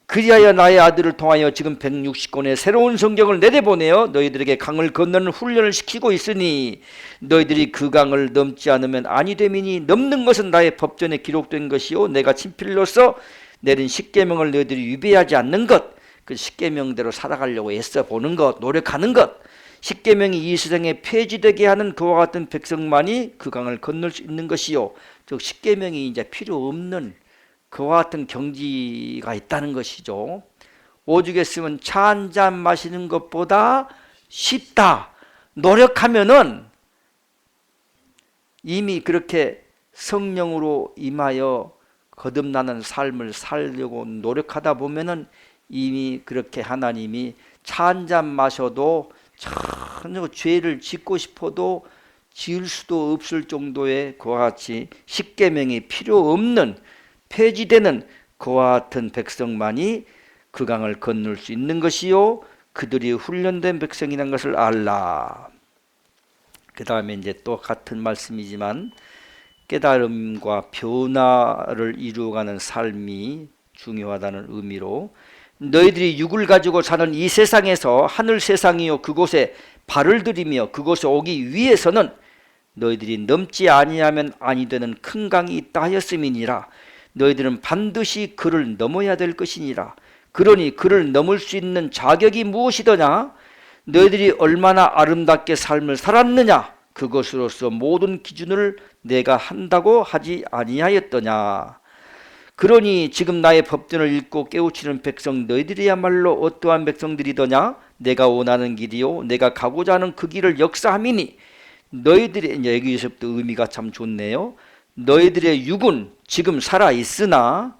그리하여 나의 아들을 통하여 지금 160권의 새로운 성경을 내려보내어 너희들에게 강을 건너는 훈련을 시키고 있으니 너희들이 그 강을 넘지 않으면 아니 됨이니 넘는 것은 나의 법전에 기록된 것이요 내가 친필로서 내린 십계명을 너희들이 위배하지 않는 것, 그 십계명대로 살아가려고 애써 보는 것, 노력하는 것, 십계명이 이 세상에 폐지되게 하는 그와 같은 백성만이 그 강을 건널 수 있는 것이요, 즉 십계명이 이제 필요 없는 그와 같은 경지가 있다는 것이죠. 오죽에 쓰면 차 한 잔 마시는 것보다 쉽다. 노력하면은 이미 그렇게 성령으로 임하여 거듭나는 삶을 살려고 노력하다 보면은 이미 그렇게 하나님이 차 한 잔 마셔도 전혀 죄를 짓고 싶어도 지을 수도 없을 정도의 그와 같이 십계명이 필요 없는 폐지되는 그와 같은 백성만이 그 강을 건널 수 있는 것이요 그들이 훈련된 백성이라는 것을 알라. 그 다음에 이제 또 같은 말씀이지만 깨달음과 변화를 이루어가는 삶이 중요하다는 의미로 너희들이 육을 가지고 사는 이 세상에서 하늘 세상이요 그곳에 발을 들이며 그곳에 오기 위해서는 너희들이 넘지 아니하면 아니 되는 큰 강이 있다 하였음이니라. 너희들은 반드시 그를 넘어야 될 것이니라. 그러니 그를 넘을 수 있는 자격이 무엇이더냐? 너희들이 얼마나 아름답게 삶을 살았느냐? 그것으로서 모든 기준을 내가 한다고 하지 아니하였더냐? 그러니 지금 나의 법전을 읽고 깨우치는 백성 너희들이야말로 어떠한 백성들이더냐? 내가 원하는 길이요 내가 가고자 하는 그 길을 역사함이니 너희들이, 여기서부터 의미가 참 좋네요. 너희들의 육은 지금 살아있으나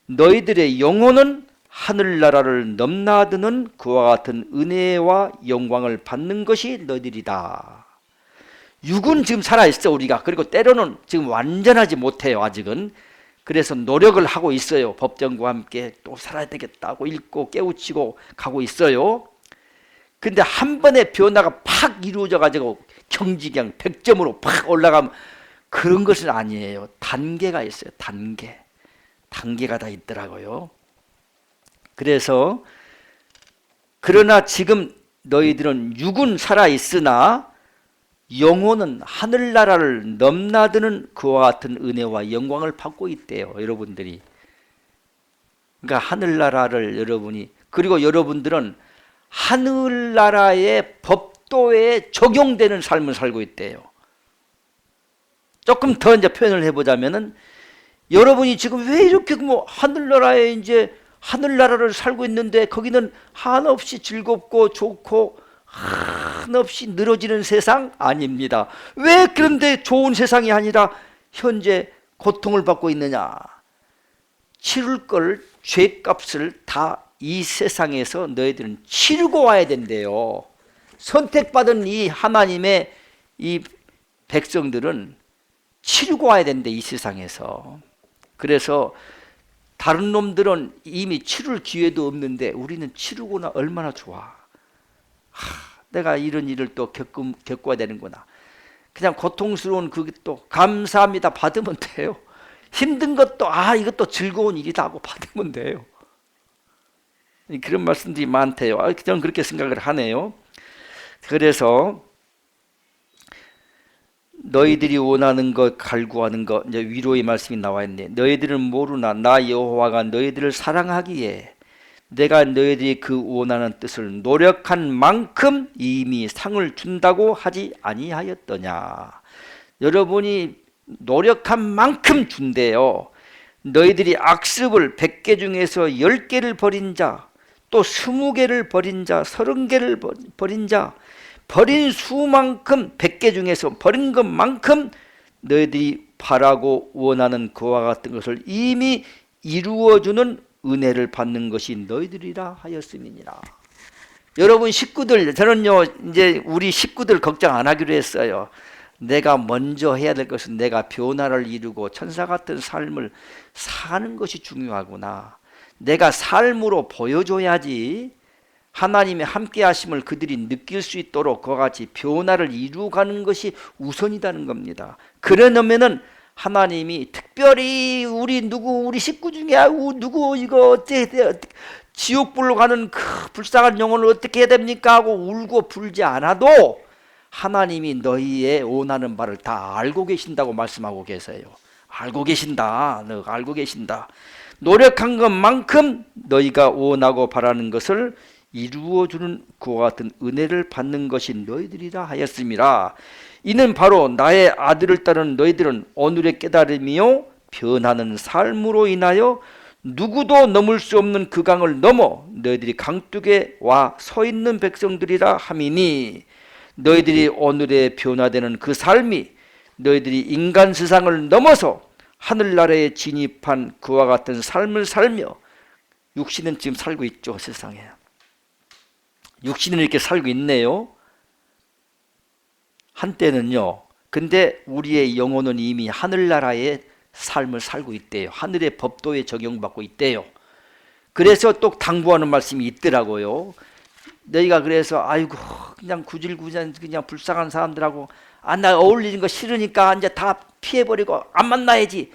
너희들의 영혼은 하늘나라를 넘나드는 그와 같은 은혜와 영광을 받는 것이 너희들이다. 육은 지금 살아있어 우리가. 그리고 때로는 지금 완전하지 못해요 아직은. 그래서 노력을 하고 있어요. 법전과 함께 또 살아야 되겠다고 읽고 깨우치고 가고 있어요. 근데 한 번의 변화가 팍 이루어져 가지고 경지경 100점으로 팍 올라가면 그런 것은 아니에요. 단계가 있어요. 단계가 다 있더라고요. 그래서 그러나 지금 너희들은 육은 살아있으나 영혼은 하늘나라를 넘나드는 그와 같은 은혜와 영광을 받고 있대요. 여러분들이. 그러니까 하늘나라를 여러분이, 그리고 여러분들은 하늘나라의 법도에 적용되는 삶을 살고 있대요. 조금 더 이제 표현을 해보자면은, 여러분이 지금 왜 이렇게 뭐 하늘나라에 이제 하늘나라를 살고 있는데 거기는 한없이 즐겁고 좋고 한없이 늘어지는 세상 아닙니다. 왜 그런데 좋은 세상이 아니라 현재 고통을 받고 있느냐? 치를 걸 죄값을 다 이 세상에서 너희들은 치르고 와야 된대요. 선택받은 이 하나님의 이 백성들은 치르고 와야 된대, 이 세상에서. 그래서 다른 놈들은 이미 치를 기회도 없는데 우리는 치르고나 얼마나 좋아. 내가 이런 일을 또 겪어야 되는구나. 그냥 고통스러운 그게 또 감사합니다 받으면 돼요. 힘든 것도 이것도 즐거운 일이다 하고 받으면 돼요. 그런 말씀들이 많대요. 저는 그렇게 생각을 하네요. 그래서 너희들이 원하는 것, 갈구하는 것, 이제 위로의 말씀이 나와 있네. 너희들은 모르나 나 여호와가 너희들을 사랑하기에 내가 너희들이 그 원하는 뜻을 노력한 만큼 이미 상을 준다고 하지 아니하였더냐. 여러분이 노력한 만큼 준대요. 너희들이 악습을 100개 중에서 10개를 버린 자, 또 20개를 버린 자, 30개를 버린 자, 버린 수만큼 100개 중에서 버린 것만큼 너희들이 바라고 원하는 그와 같은 것을 이미 이루어주는 은혜를 받는 것이 너희들이라 하였음이니라. 여러분 식구들, 저는요 이제 우리 식구들 걱정 안 하기로 했어요. 내가 먼저 해야 될 것은 내가 변화를 이루고 천사 같은 삶을 사는 것이 중요하구나. 내가 삶으로 보여줘야지 하나님의 함께 하심을 그들이 느낄 수 있도록 그와 같이 변화를 이루어가는 것이 우선이라는 겁니다. 그러려면은 하나님이 특별히 우리 식구 중에 누구 이거 어떻게 지옥불로 가는 그 불쌍한 영혼을 어떻게 해야 됩니까 하고 울고 불지 않아도 하나님이 너희의 원하는 바를 다 알고 계신다고 말씀하고 계세요. 알고 계신다. 너가 알고 계신다. 노력한 것만큼 너희가 원하고 바라는 것을 이루어주는 그와 같은 은혜를 받는 것이 너희들이라 하였음이라. 이는 바로 나의 아들을 따르는 너희들은 오늘의 깨달음이요 변하는 삶으로 인하여 누구도 넘을 수 없는 그 강을 넘어 너희들이 강둑에 와 서 있는 백성들이라 함이니, 너희들이 오늘의 변화되는 그 삶이 너희들이 인간 세상을 넘어서 하늘나라에 진입한 그와 같은 삶을 살며, 육신은 지금 살고 있죠. 세상에 육신은 이렇게 살고 있네요. 한때는요. 근데 우리의 영혼은 이미 하늘나라의 삶을 살고 있대요. 하늘의 법도에 적용받고 있대요. 그래서 또 당부하는 말씀이 있더라고요. 너희가 그래서 아이고 그냥 구질구질 그냥 불쌍한 사람들하고 나 어울리는 거 싫으니까 이제 다 피해버리고 안 만나야지.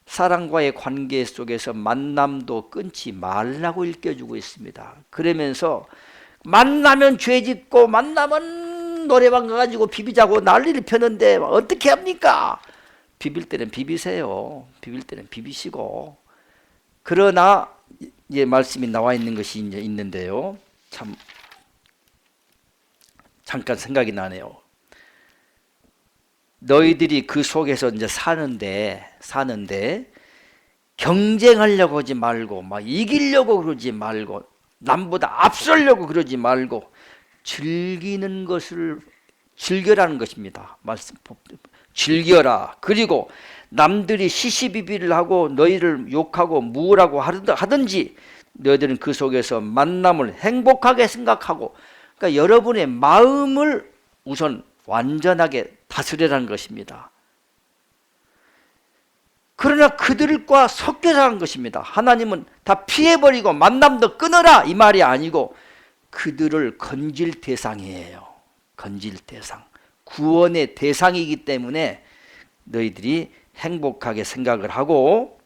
사랑과의 관계 속에서 만남도 끊지 말라고 일깨워주고 있습니다. 그러면서 만나면 죄짓고 만나면 노래방 가가지고 비비자고 난리를 펴는데 어떻게 합니까? 비빌 때는 비비세요. 비빌 때는 비비시고. 그러나 이제 말씀이 나와 있는 것이 이제 있는데요. 참 잠깐 생각이 나네요. 너희들이 그 속에서 이제 사는데 경쟁하려고 하지 말고 막 이기려고 그러지 말고 남보다 앞서려고 그러지 말고 즐기는 것을 즐겨라는 것입니다. 말씀 즐겨라. 그리고 남들이 시시비비를 하고 너희를 욕하고 무엇하고 하든지 너희들은 그 속에서 만남을 행복하게 생각하고, 그러니까 여러분의 마음을 우선 완전하게 다스리라는 것입니다. 그러나 그들과 섞여서 한 것입니다. 하나님은 다 피해버리고 만남도 끊어라 이 말이 아니고 그들을 건질 대상이에요. 건질 대상. 구원의 대상이기 때문에 너희들이 행복하게 생각을 하고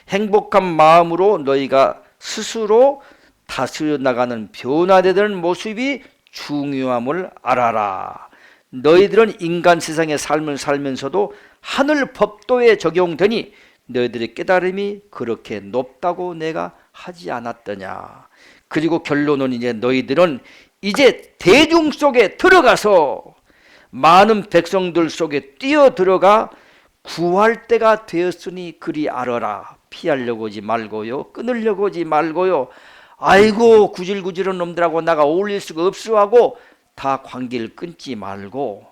행복한 마음으로 너희가 스스로 다스려 나가는 변화되는 모습이 중요함을 알아라. 너희들은 인간 세상의 삶을 살면서도 하늘 법도에 적용되니 너희들의 깨달음이 그렇게 높다고 내가 하지 않았더냐. 그리고 결론은 이제 너희들은 이제 대중 속에 들어가서 많은 백성들 속에 뛰어들어가 구할 때가 되었으니 그리 알아라. 피하려고 하지 말고요, 끊으려고 하지 말고요, 아이고 구질구질한 놈들하고 나가 어울릴 수가 없어 하고 다 관계를 끊지 말고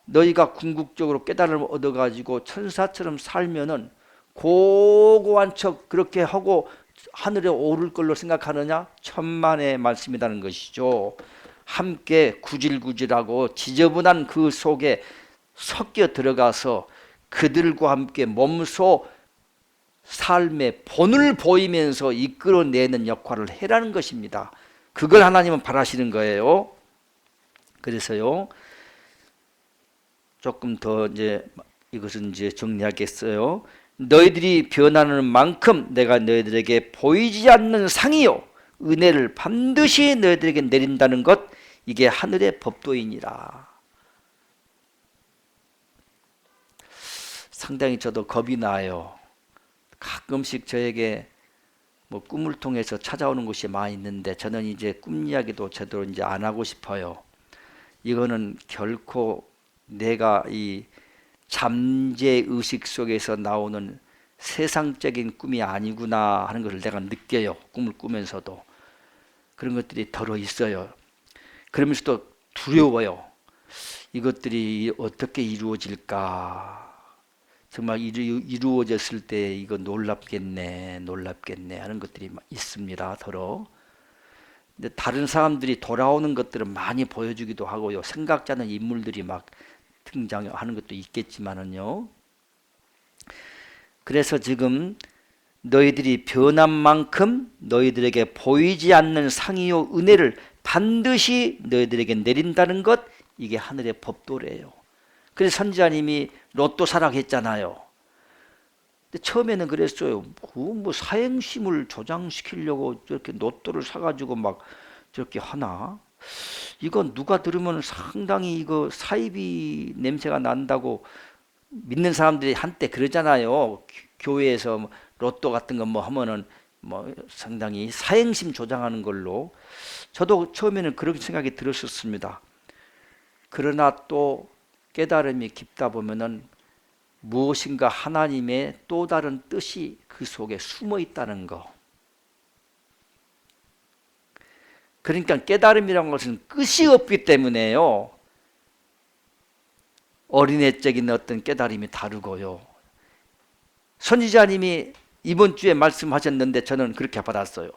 너희가 궁극적으로 깨달음을 얻어가지고 천사처럼 살면은 고고한 척 그렇게 하고 하늘에 오를 걸로 생각하느냐? 천만의 말씀이라는 것이죠. 함께 구질구질하고 지저분한 그 속에 섞여 들어가서 그들과 함께 몸소 삶의 본을 보이면서 이끌어내는 역할을 해라는 것입니다. 그걸 하나님은 바라시는 거예요. 그래서요, 조금 더 이제 이것은 이제 정리하겠어요. 너희들이 변하는 만큼 내가 너희들에게 보이지 않는 상이요 은혜를 반드시 너희들에게 내린다는 것, 이게 하늘의 법도이니라. 상당히 저도 겁이 나요. 가끔씩 저에게 뭐 꿈을 통해서 찾아오는 것이 많이 있는데 저는 이제 꿈 이야기도 제대로 이제 안 하고 싶어요. 이거는 결코 내가 이 잠재 의식 속에서 나오는 세상적인 꿈이 아니구나 하는 것을 내가 느껴요. 꿈을 꾸면서도 그런 것들이 덜어 있어요. 그러면서도 두려워요. 이것들이 어떻게 이루어질까? 정말 이루어졌을 때 이거 놀랍겠네 하는 것들이 있습니다. 더러. 근데 다른 사람들이 돌아오는 것들은 많이 보여주기도 하고요. 생각지 않은 인물들이 막 등장하는 것도 있겠지만은요. 그래서 지금 너희들이 변한 만큼 너희들에게 보이지 않는 상이요 은혜를 반드시 너희들에게 내린다는 것, 이게 하늘의 법도래요. 그래서 선지자님이 로또 사라고 했잖아요. 근데 처음에는 그랬어요. 뭐 사행심을 조장시키려고 저렇게 로또를 사가지고 막 저렇게 하나? 이건 누가 들으면 상당히 이거 사이비 냄새가 난다고 믿는 사람들이 한때 그러잖아요. 교회에서 뭐 로또 같은 거 뭐 하면은 뭐 상당히 사행심 조장하는 걸로. 저도 처음에는 그런 생각이 들었었습니다. 그러나 또 깨달음이 깊다 보면은 무엇인가 하나님의 또 다른 뜻이 그 속에 숨어 있다는 거. 그러니까 깨달음이라는 것은 끝이 없기 때문에요. 어린애적인 어떤 깨달음이 다르고요. 선지자님이 이번 주에 말씀하셨는데 저는 그렇게 받았어요.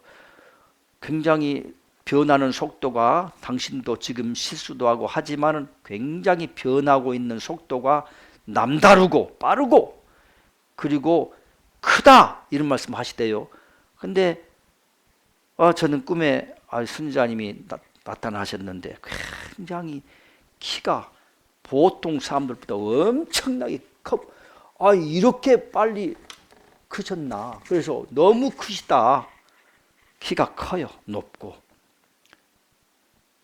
굉장히 변하는 속도가, 당신도 지금 실수도 하고 하지만은 굉장히 변하고 있는 속도가 남다르고 빠르고 그리고 크다, 이런 말씀 하시대요. 근데 저는 꿈에 선지자님이 나타나셨는데 굉장히 키가 보통 사람들보다 엄청나게 이렇게 빨리 크셨나. 그래서 너무 크시다. 키가 커요. 높고.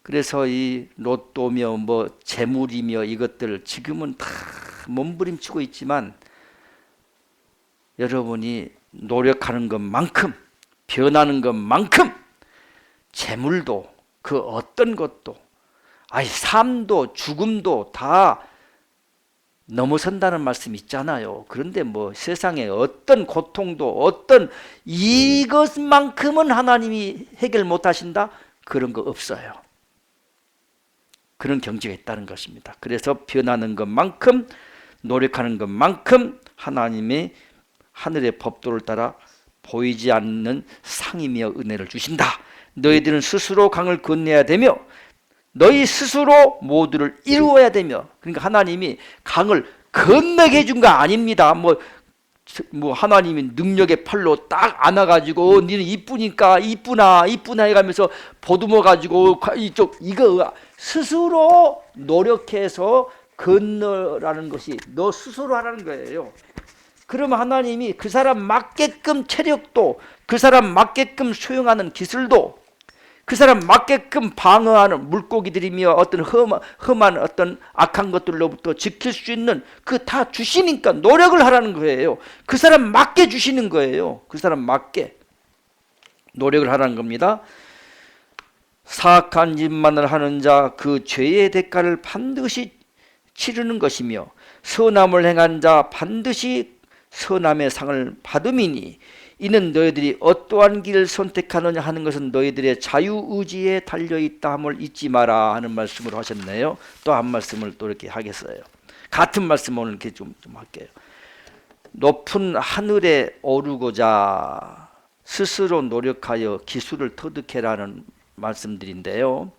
그래서 이 로또며 뭐 재물이며 이것들 지금은 다 몸부림치고 있지만 여러분이 노력하는 것만큼, 변하는 것만큼 재물도 그 어떤 것도, 삶도 죽음도 다 넘어선다는 말씀 있잖아요. 그런데 뭐 세상에 어떤 고통도 어떤 이것만큼은 하나님이 해결 못하신다? 그런 거 없어요. 그런 경지가 있다는 것입니다. 그래서 변하는 것만큼, 노력하는 것만큼 하나님의 하늘의 법도를 따라 보이지 않는 상이며 은혜를 주신다. 너희들은 스스로 강을 건너야 되며 너희 스스로 모두를 이루어야 되며, 그러니까 하나님이 강을 건너게 해준 거 아닙니다. 뭐 하나님이 능력의 팔로 딱 안아가지고 니는 이쁘니까 이쁘나 해가면서 보듬어 가지고 이거 스스로 노력해서 건너라는 것이 너 스스로 하라는 거예요. 그러면 하나님이 그 사람 맞게끔 체력도, 그 사람 맞게끔 수용하는 기술도, 그 사람 맞게끔 방어하는 물고기들이며 어떤 험한 어떤 악한 것들로부터 지킬 수 있는 그 다 주시니까 노력을 하라는 거예요. 그 사람 맞게 주시는 거예요. 그 사람 맞게 노력을 하라는 겁니다. 사악한 짓만을 하는 자 그 죄의 대가를 반드시 치르는 것이며 선함을 행한 자 반드시 선함의 상을 받음이니 이는 너희들이 어떠한 길을 선택하느냐 하는 것은 너희들의 자유의지에 달려있다 함을 잊지 마라 하는 말씀을 하셨네요. 또 한 말씀을 또 이렇게 하겠어요. 같은 말씀 오늘 이렇게 좀 할게요. 높은 하늘에 오르고자 스스로 노력하여 기술을 터득해라는 말씀들인데요.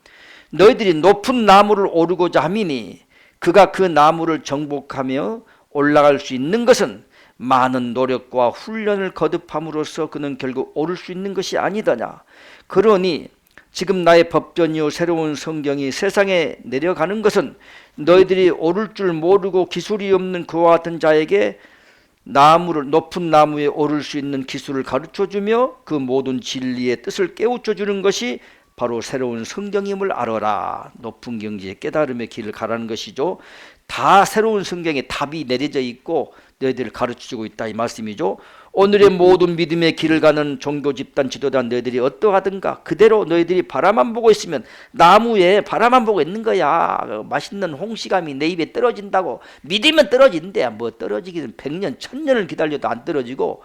너희들이 높은 나무를 오르고자 함이니 그가 그 나무를 정복하며 올라갈 수 있는 것은 많은 노력과 훈련을 거듭함으로써 그는 결국 오를 수 있는 것이 아니더냐. 그러니 지금 나의 법전이요 새로운 성경이 세상에 내려가는 것은 너희들이 오를 줄 모르고 기술이 없는 그와 같은 자에게 높은 나무에 오를 수 있는 기술을 가르쳐주며 그 모든 진리의 뜻을 깨우쳐주는 것이 바로 새로운 성경임을 알아라. 높은 경지의 깨달음의 길을 가라는 것이죠. 다 새로운 성경에 답이 내려져 있고 너희들을 가르쳐주고 있다 이 말씀이죠. 오늘의 모든 믿음의 길을 가는 종교 집단 지도자 너희들이 어떠하든가 그대로 너희들이 바라만 보고 있으면 나무에 바라만 보고 있는 거야. 맛있는 홍시감이 내 입에 떨어진다고 믿으면 떨어진대. 뭐 떨어지기는 100년 1000년을 기다려도 안 떨어지고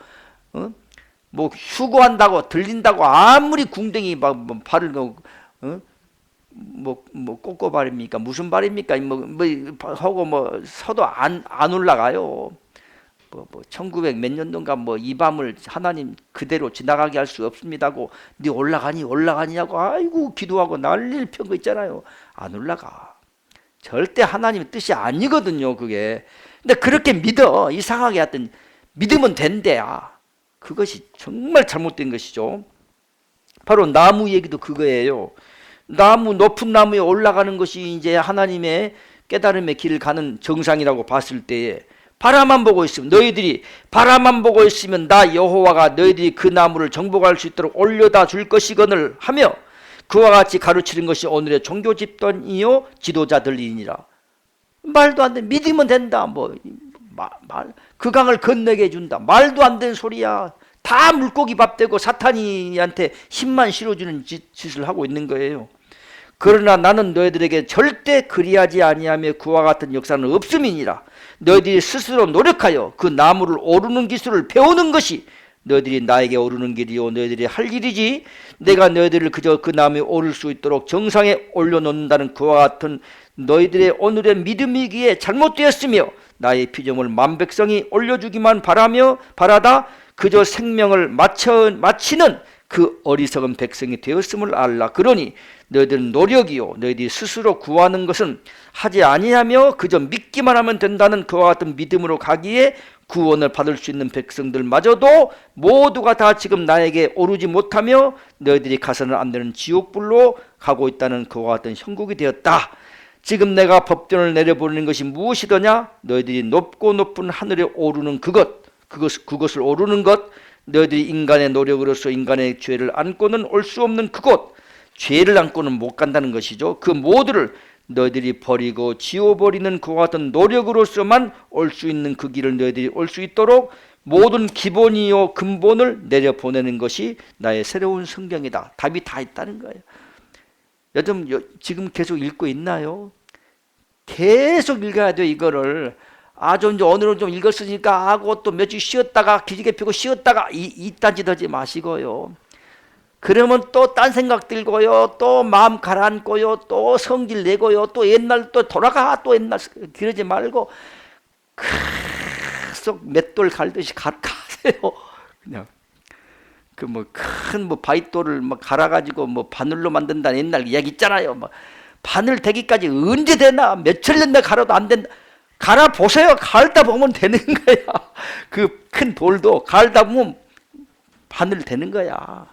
뭐 휴거한다고 들린다고 아무리 궁뎅이 막 발을 뭐 꼬꼬발입니까 무슨 발입니까 뭐 하고 뭐 서도 안 올라가요. 뭐 1900 몇 년도인가 뭐 이 밤을 하나님 그대로 지나가게 할 수 없습니다고 네 올라가냐고 아이고 기도하고 난리를 편 거 있잖아요. 안 올라가. 절대 하나님의 뜻이 아니거든요 그게. 근데 그렇게 믿어. 이상하게 하여튼 믿으면 된대야. 그것이 정말 잘못된 것이죠. 바로 나무 얘기도 그거예요. 높은 나무에 올라가는 것이 이제 하나님의 깨달음의 길을 가는 정상이라고 봤을 때에 바라만 보고 있으면 너희들이 바라만 보고 있으면 나 여호와가 너희들이 그 나무를 정복할 수 있도록 올려다 줄 것이거늘 하며 그와 같이 가르치는 것이 오늘의 종교 집단이요 지도자들이니라. 말도 안 돼. 믿으면 된다. 그 강을 건너게 해준다. 말도 안 되는 소리야. 다 물고기 밥 되고 사탄이한테 힘만 실어주는 짓을 하고 있는 거예요. 그러나 나는 너희들에게 절대 그리하지 아니하며 그와 같은 역사는 없음이니라. 너희들이 스스로 노력하여 그 나무를 오르는 기술을 배우는 것이 너희들이 나에게 오르는 길이요 너희들이 할 일이지 내가 너희들을 그저 그 나무에 오를 수 있도록 정상에 올려놓는다는 그와 같은 너희들의 오늘의 믿음이기에 잘못되었으며 나의 피조물 만백성이 올려주기만 바라다 그저 생명을 마치는 그 어리석은 백성이 되었음을 알라. 그러니 너희들은 노력이요 너희들이 스스로 구하는 것은 하지 아니하며 그저 믿기만 하면 된다는 그와 같은 믿음으로 가기에 구원을 받을 수 있는 백성들마저도 모두가 다 지금 나에게 오르지 못하며 너희들이 가서는 안 되는 지옥불로 가고 있다는 그와 같은 형국이 되었다. 지금 내가 법전을 내려보내는 것이 무엇이더냐? 너희들이 높고 높은 하늘에 오르는 그것을 오르는 것, 너희들이 인간의 노력으로서 인간의 죄를 안고는 올 수 없는 그곳, 죄를 안고는 못 간다는 것이죠. 그 모두를 너희들이 버리고 지워버리는 그와 같은 노력으로서만 올 수 있는 그 길을 너희들이 올 수 있도록 모든 기본이요 근본을 내려보내는 것이 나의 새로운 성경이다. 답이 다 있다는 거예요. 여러분 지금 계속 읽고 있나요? 계속 읽어야 돼요 이거를. 좀 이제 오늘은 좀 읽었으니까 하고 또 며칠 쉬었다가 기지개 펴고 쉬었다가 이딴 짓 하지 마시고요. 그러면 또 딴 생각 들고요. 또 마음 가라앉고요. 또 성질 내고요. 또 옛날 또 돌아가 또 옛날 그러지 말고 계속 맷돌 갈듯이 가세요. 그냥 그 큰 바윗돌을 갈아가지고 바늘로 만든다는 옛날 이야기 있잖아요. 바늘 되기까지 언제 되나 며칠 냈나 갈아도 안 된다. 갈아 보세요. 갈다 보면 되는 거야. 그 큰 돌도 갈다 보면 바늘 되는 거야.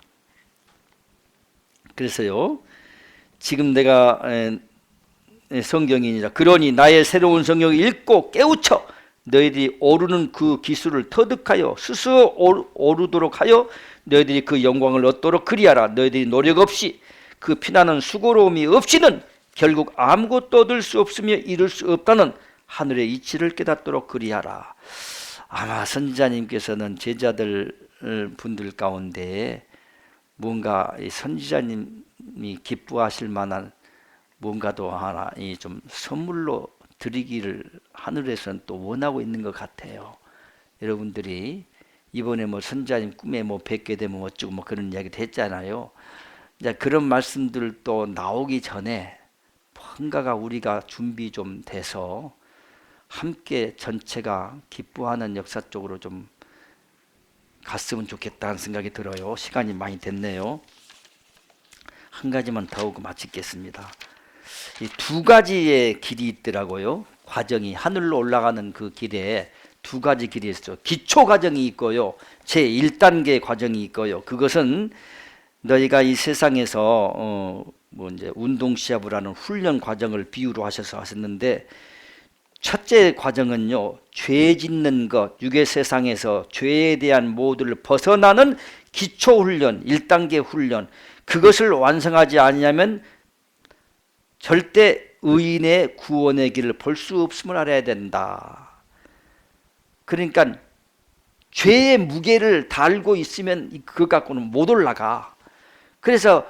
그래서요. 지금 내가 성경이니라. 그러니 나의 새로운 성경을 읽고 깨우쳐 너희들이 오르는 그 기술을 터득하여 스스로 오르도록 하여 너희들이 그 영광을 얻도록 그리하라. 너희들이 노력 없이 그 피나는 수고로움이 없이는 결국 아무것도 얻을 수 없으며 이룰 수 없다는 하늘의 이치를 깨닫도록 그리하라. 아마 선지자님께서는 제자들 분들 가운데 뭔가 이 선지자님이 기뻐하실 만한 뭔가도 하나 좀 선물로 드리기를 하늘에서는 또 원하고 있는 것 같아요. 여러분들이 이번에 뭐 선지자님 꿈에 뭐 뵙게 되면 어쩌고 뭐 그런 이야기도 했잖아요. 이제 그런 말씀들 또 나오기 전에 뭔가가 우리가 준비 좀 돼서 함께 전체가 기뻐하는 역사 쪽으로 좀 갔으면 좋겠다는 생각이 들어요. 시간이 많이 됐네요. 한 가지만 더 하고 마치겠습니다. 이 두 가지의 길이 있더라고요. 과정이 하늘로 올라가는 그 길에 두 가지 길이 있어요. 기초 과정이 있고요. 제1단계 과정이 있고요. 그것은 너희가 이 세상에서 뭐 이제 운동 시합을 하는 훈련 과정을 비유로 하셔서 하셨는데, 첫째 과정은요, 죄 짓는 것, 육의 세상에서 죄에 대한 모두를 벗어나는 기초 훈련, 1단계 훈련, 그것을 완성하지 않으면 절대 의인의 구원의 길을 볼 수 없음을 알아야 된다. 그러니까 죄의 무게를 달고 있으면 그것 갖고는 못 올라가. 그래서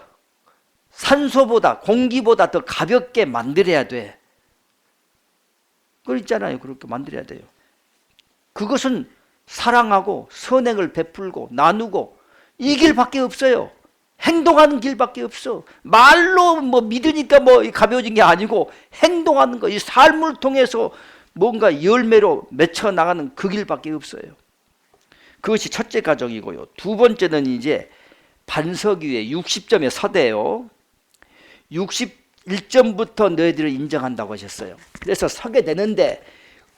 산소보다, 공기보다 더 가볍게 만들어야 돼. 그렇잖아요. 그렇게 만들어야 돼요. 그것은 사랑하고 선행을 베풀고 나누고 이 길밖에 없어요. 행동하는 길밖에 없어. 말로 뭐 믿으니까 뭐 가벼워진 게 아니고 행동하는 거, 이 삶을 통해서 뭔가 열매로 맺혀 나가는 그 길밖에 없어요. 그것이 첫째 과정이고요. 두 번째는 이제 반석 위에 60점에 서대요. 61점부터 너희들을 인정한다고 하셨어요. 그래서 서게 되는데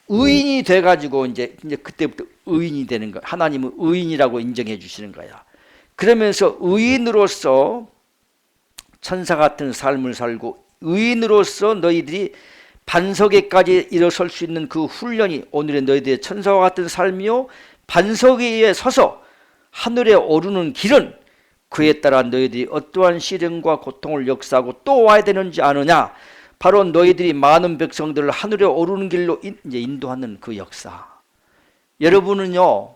의인이 돼가지고 이제 그때부터 의인이 되는 거야. 하나님은 의인이라고 인정해 주시는 거야. 그러면서 의인으로서 천사 같은 삶을 살고 의인으로서 너희들이 반석에까지 일어설 수 있는 그 훈련이 오늘의 너희들의 천사와 같은 삶이요, 반석 위에 서서 하늘에 오르는 길은 그에 따라 너희들이 어떠한 시련과 고통을 역사하고 또 와야 되는지 아느냐? 바로 너희들이 많은 백성들을 하늘에 오르는 길로 이제 인도하는 그 역사. 여러분은요,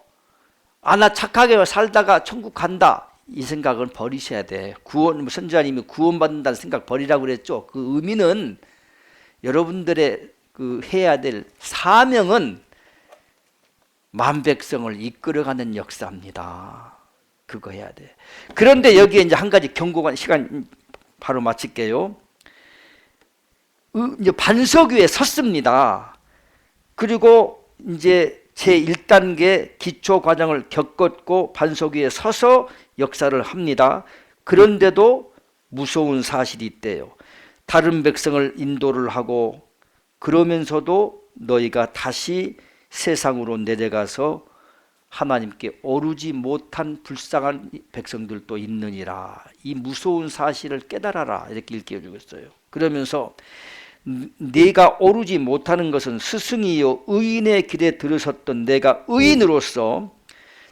나 착하게 살다가 천국 간다, 이 생각은 버리셔야 돼. 선지자님이 구원받는다는 생각 버리라고 그랬죠. 그 의미는 여러분들의 그 해야 될 사명은 만 백성을 이끌어가는 역사입니다. 그거 해야 돼. 그런데 여기에 이제 한 가지 경고가, 시간 바로 마칠게요. 이제 반석 위에 섰습니다. 그리고 이제 제1단계 기초 과정을 겪었고 반석 위에 서서 역사를 합니다. 그런데도 무서운 사실이 있대요. 다른 백성을 인도를 하고 그러면서도 너희가 다시 세상으로 내려가서 하나님께 오르지 못한 불쌍한 백성들도 있느니라. 이 무서운 사실을 깨달아라. 이렇게 일깨워주고 있어요. 그러면서 내가 오르지 못하는 것은 스승이요 의인의 길에 들어섰던 내가 의인으로서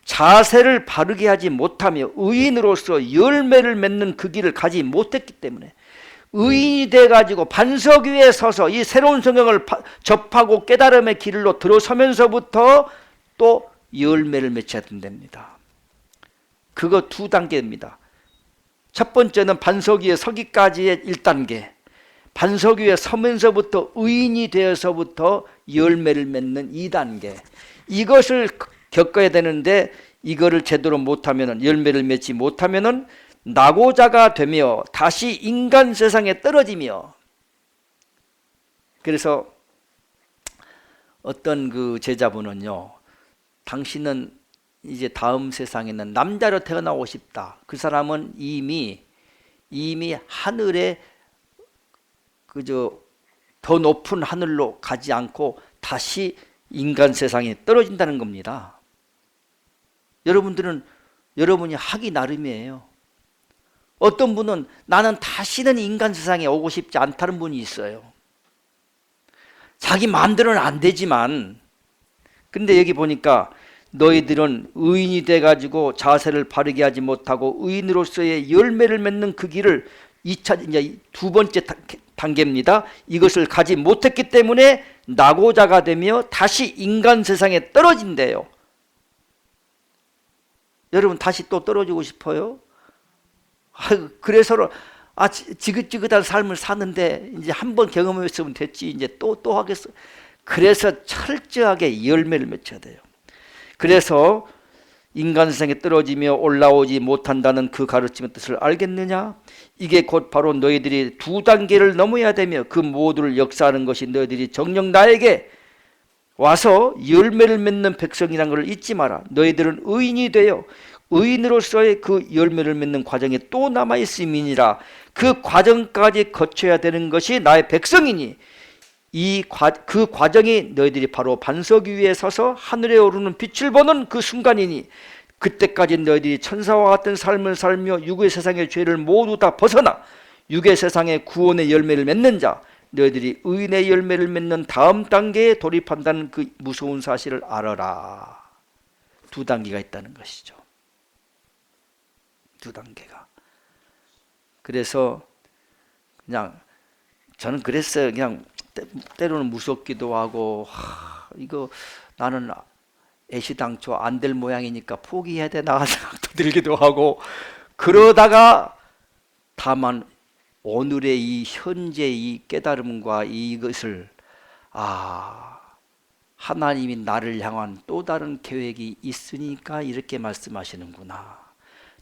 자세를 바르게 하지 못하며 의인으로서 열매를 맺는 그 길을 가지 못했기 때문에, 의인이 돼가지고 반석 위에 서서 이 새로운 성경을 접하고 깨달음의 길로 들어서면서부터 또 열매를 맺혀야 된답니다. 그거 두 단계입니다. 첫 번째는 반석 위에 서기까지의 1단계, 반석 위에 서면서부터 의인이 되어서부터 열매를 맺는 2단계. 이것을 겪어야 되는데 이거를 제대로 못하면, 열매를 맺지 못하면 낙오자가 되며 다시 인간 세상에 떨어지며, 그래서 어떤 그 제자분은요, 당신은 이제 다음 세상에는 남자로 태어나고 싶다. 그 사람은 이미 하늘에 그저 더 높은 하늘로 가지 않고 다시 인간 세상에 떨어진다는 겁니다. 여러분이 하기 나름이에요. 어떤 분은 나는 다시는 인간 세상에 오고 싶지 않다는 분이 있어요. 자기 마음대로는 안 되지만 근데 여기 보니까 너희들은 의인이 돼가지고 자세를 바르게 하지 못하고 의인으로서의 열매를 맺는 그 길을 2차 이제 두 번째 단계입니다. 이것을 가지 못했기 때문에 낙오자가 되며 다시 인간 세상에 떨어진대요. 여러분 다시 또 떨어지고 싶어요? 그래서 지긋지긋한 삶을 사는데 이제 한번 경험했으면 됐지 이제 또 하겠어. 그래서 철저하게 열매를 맺혀야 돼요. 그래서 인간 세상에 떨어지며 올라오지 못한다는 그 가르침의 뜻을 알겠느냐? 이게 곧 바로 너희들이 두 단계를 넘어야 되며 그 모두를 역사하는 것이 너희들이 정녕 나에게 와서 열매를 맺는 백성이라는 것을 잊지 마라. 너희들은 의인이 되어 의인으로서의 그 열매를 맺는 과정에 또 남아있음이니라. 그 과정까지 거쳐야 되는 것이 나의 백성이니 그 과정이 너희들이 바로 반석 위에 서서 하늘에 오르는 빛을 보는 그 순간이니 그때까지 너희들이 천사와 같은 삶을 살며 육의 세상의 죄를 모두 다 벗어나 육의 세상의 구원의 열매를 맺는 자, 너희들이 의인의 열매를 맺는 다음 단계에 돌입한다는 그 무서운 사실을 알아라. 두 단계가 있다는 것이죠. 두 단계가. 그래서 그냥 저는 그랬어요. 그냥 때로는 무섭기도 하고 이거 나는 애시당초 안 될 모양이니까 포기해야 되나 생각도 들기도 하고 그러다가 다만 오늘의 이 현재 이 깨달음과 이것을 하나님이 나를 향한 또 다른 계획이 있으니까 이렇게 말씀하시는구나.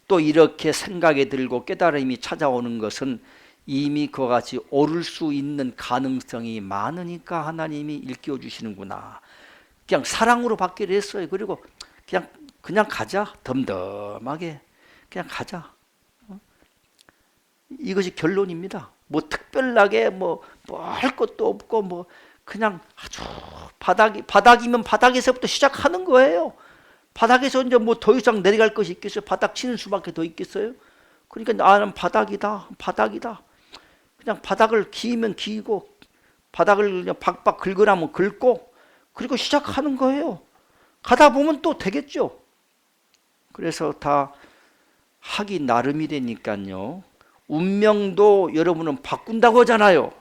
또 이렇게 생각이 들고 깨달음이 찾아오는 것은 이미 그와 같이 오를 수 있는 가능성이 많으니까 하나님이 일깨워 주시는구나. 그냥 사랑으로 받기로 했어요. 그리고 그냥 가자. 덤덤하게 그냥 가자. 이것이 결론입니다. 뭐 특별하게 뭐 할 것도 없고 뭐 그냥 아주 바닥이면 바닥에서부터 시작하는 거예요. 바닥에서 이제 뭐 더 이상 내려갈 것이 있겠어요? 바닥 치는 수밖에 더 있겠어요? 그러니까 나는 바닥이다. 그냥 바닥을 기면 기고 바닥을 그냥 박박 긁으라면 긁고 그리고 시작하는 거예요. 가다 보면 또 되겠죠. 그래서 다 하기 나름이라니까요. 운명도 여러분은 바꾼다고 하잖아요.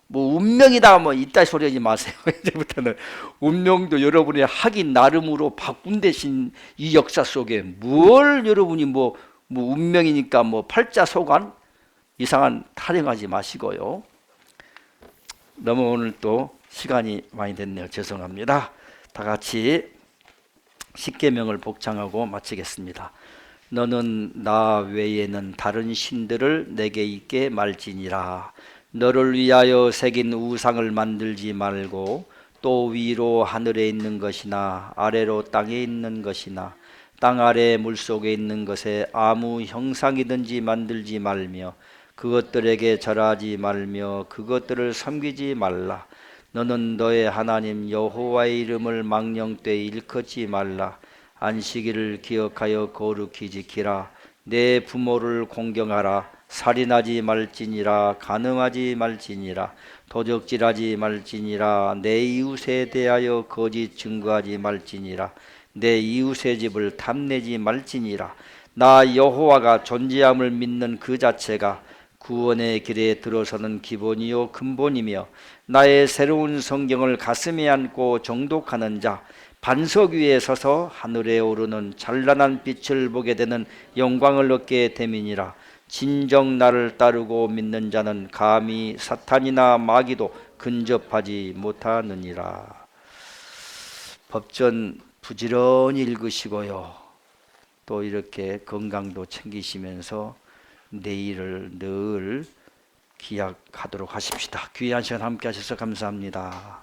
뭐 운명이다 뭐 이따 소리 하지 마세요. 이제부터는 운명도 여러분의 하기 나름으로 바꾼 대신 이 역사 속에 뭘 여러분이 뭐 운명이니까 뭐 팔자소관 이상한 타령하지 마시고요. 너무 오늘 또 시간이 많이 됐네요. 죄송합니다. 다 같이 십계명을 복창하고 마치겠습니다. 너는 나 외에는 다른 신들을 내게 있게 말지니라. 너를 위하여 새긴 우상을 만들지 말고 또 위로 하늘에 있는 것이나 아래로 땅에 있는 것이나 땅 아래 물속에 있는 것에 아무 형상이든지 만들지 말며 그것들에게 절하지 말며 그것들을 섬기지 말라. 너는 너의 하나님 여호와의 이름을 망령되이 일컫지 말라. 안식일을 기억하여 거룩히 지키라. 내 부모를 공경하라. 살인하지 말지니라. 간음하지 말지니라. 도적질하지 말지니라. 내 이웃에 대하여 거짓 증거하지 말지니라. 내 이웃의 집을 탐내지 말지니라. 나 여호와가 존재함을 믿는 그 자체가 구원의 길에 들어서는 기본이요 근본이며 나의 새로운 성경을 가슴에 안고 정독하는 자, 반석 위에 서서 하늘에 오르는 찬란한 빛을 보게 되는 영광을 얻게 됨이니라. 진정 나를 따르고 믿는 자는 감히 사탄이나 마귀도 근접하지 못하느니라. 법전 부지런히 읽으시고요. 또 이렇게 건강도 챙기시면서 내일을 늘 기약하도록 하십시다. 귀한 시간 함께 하셔서 감사합니다.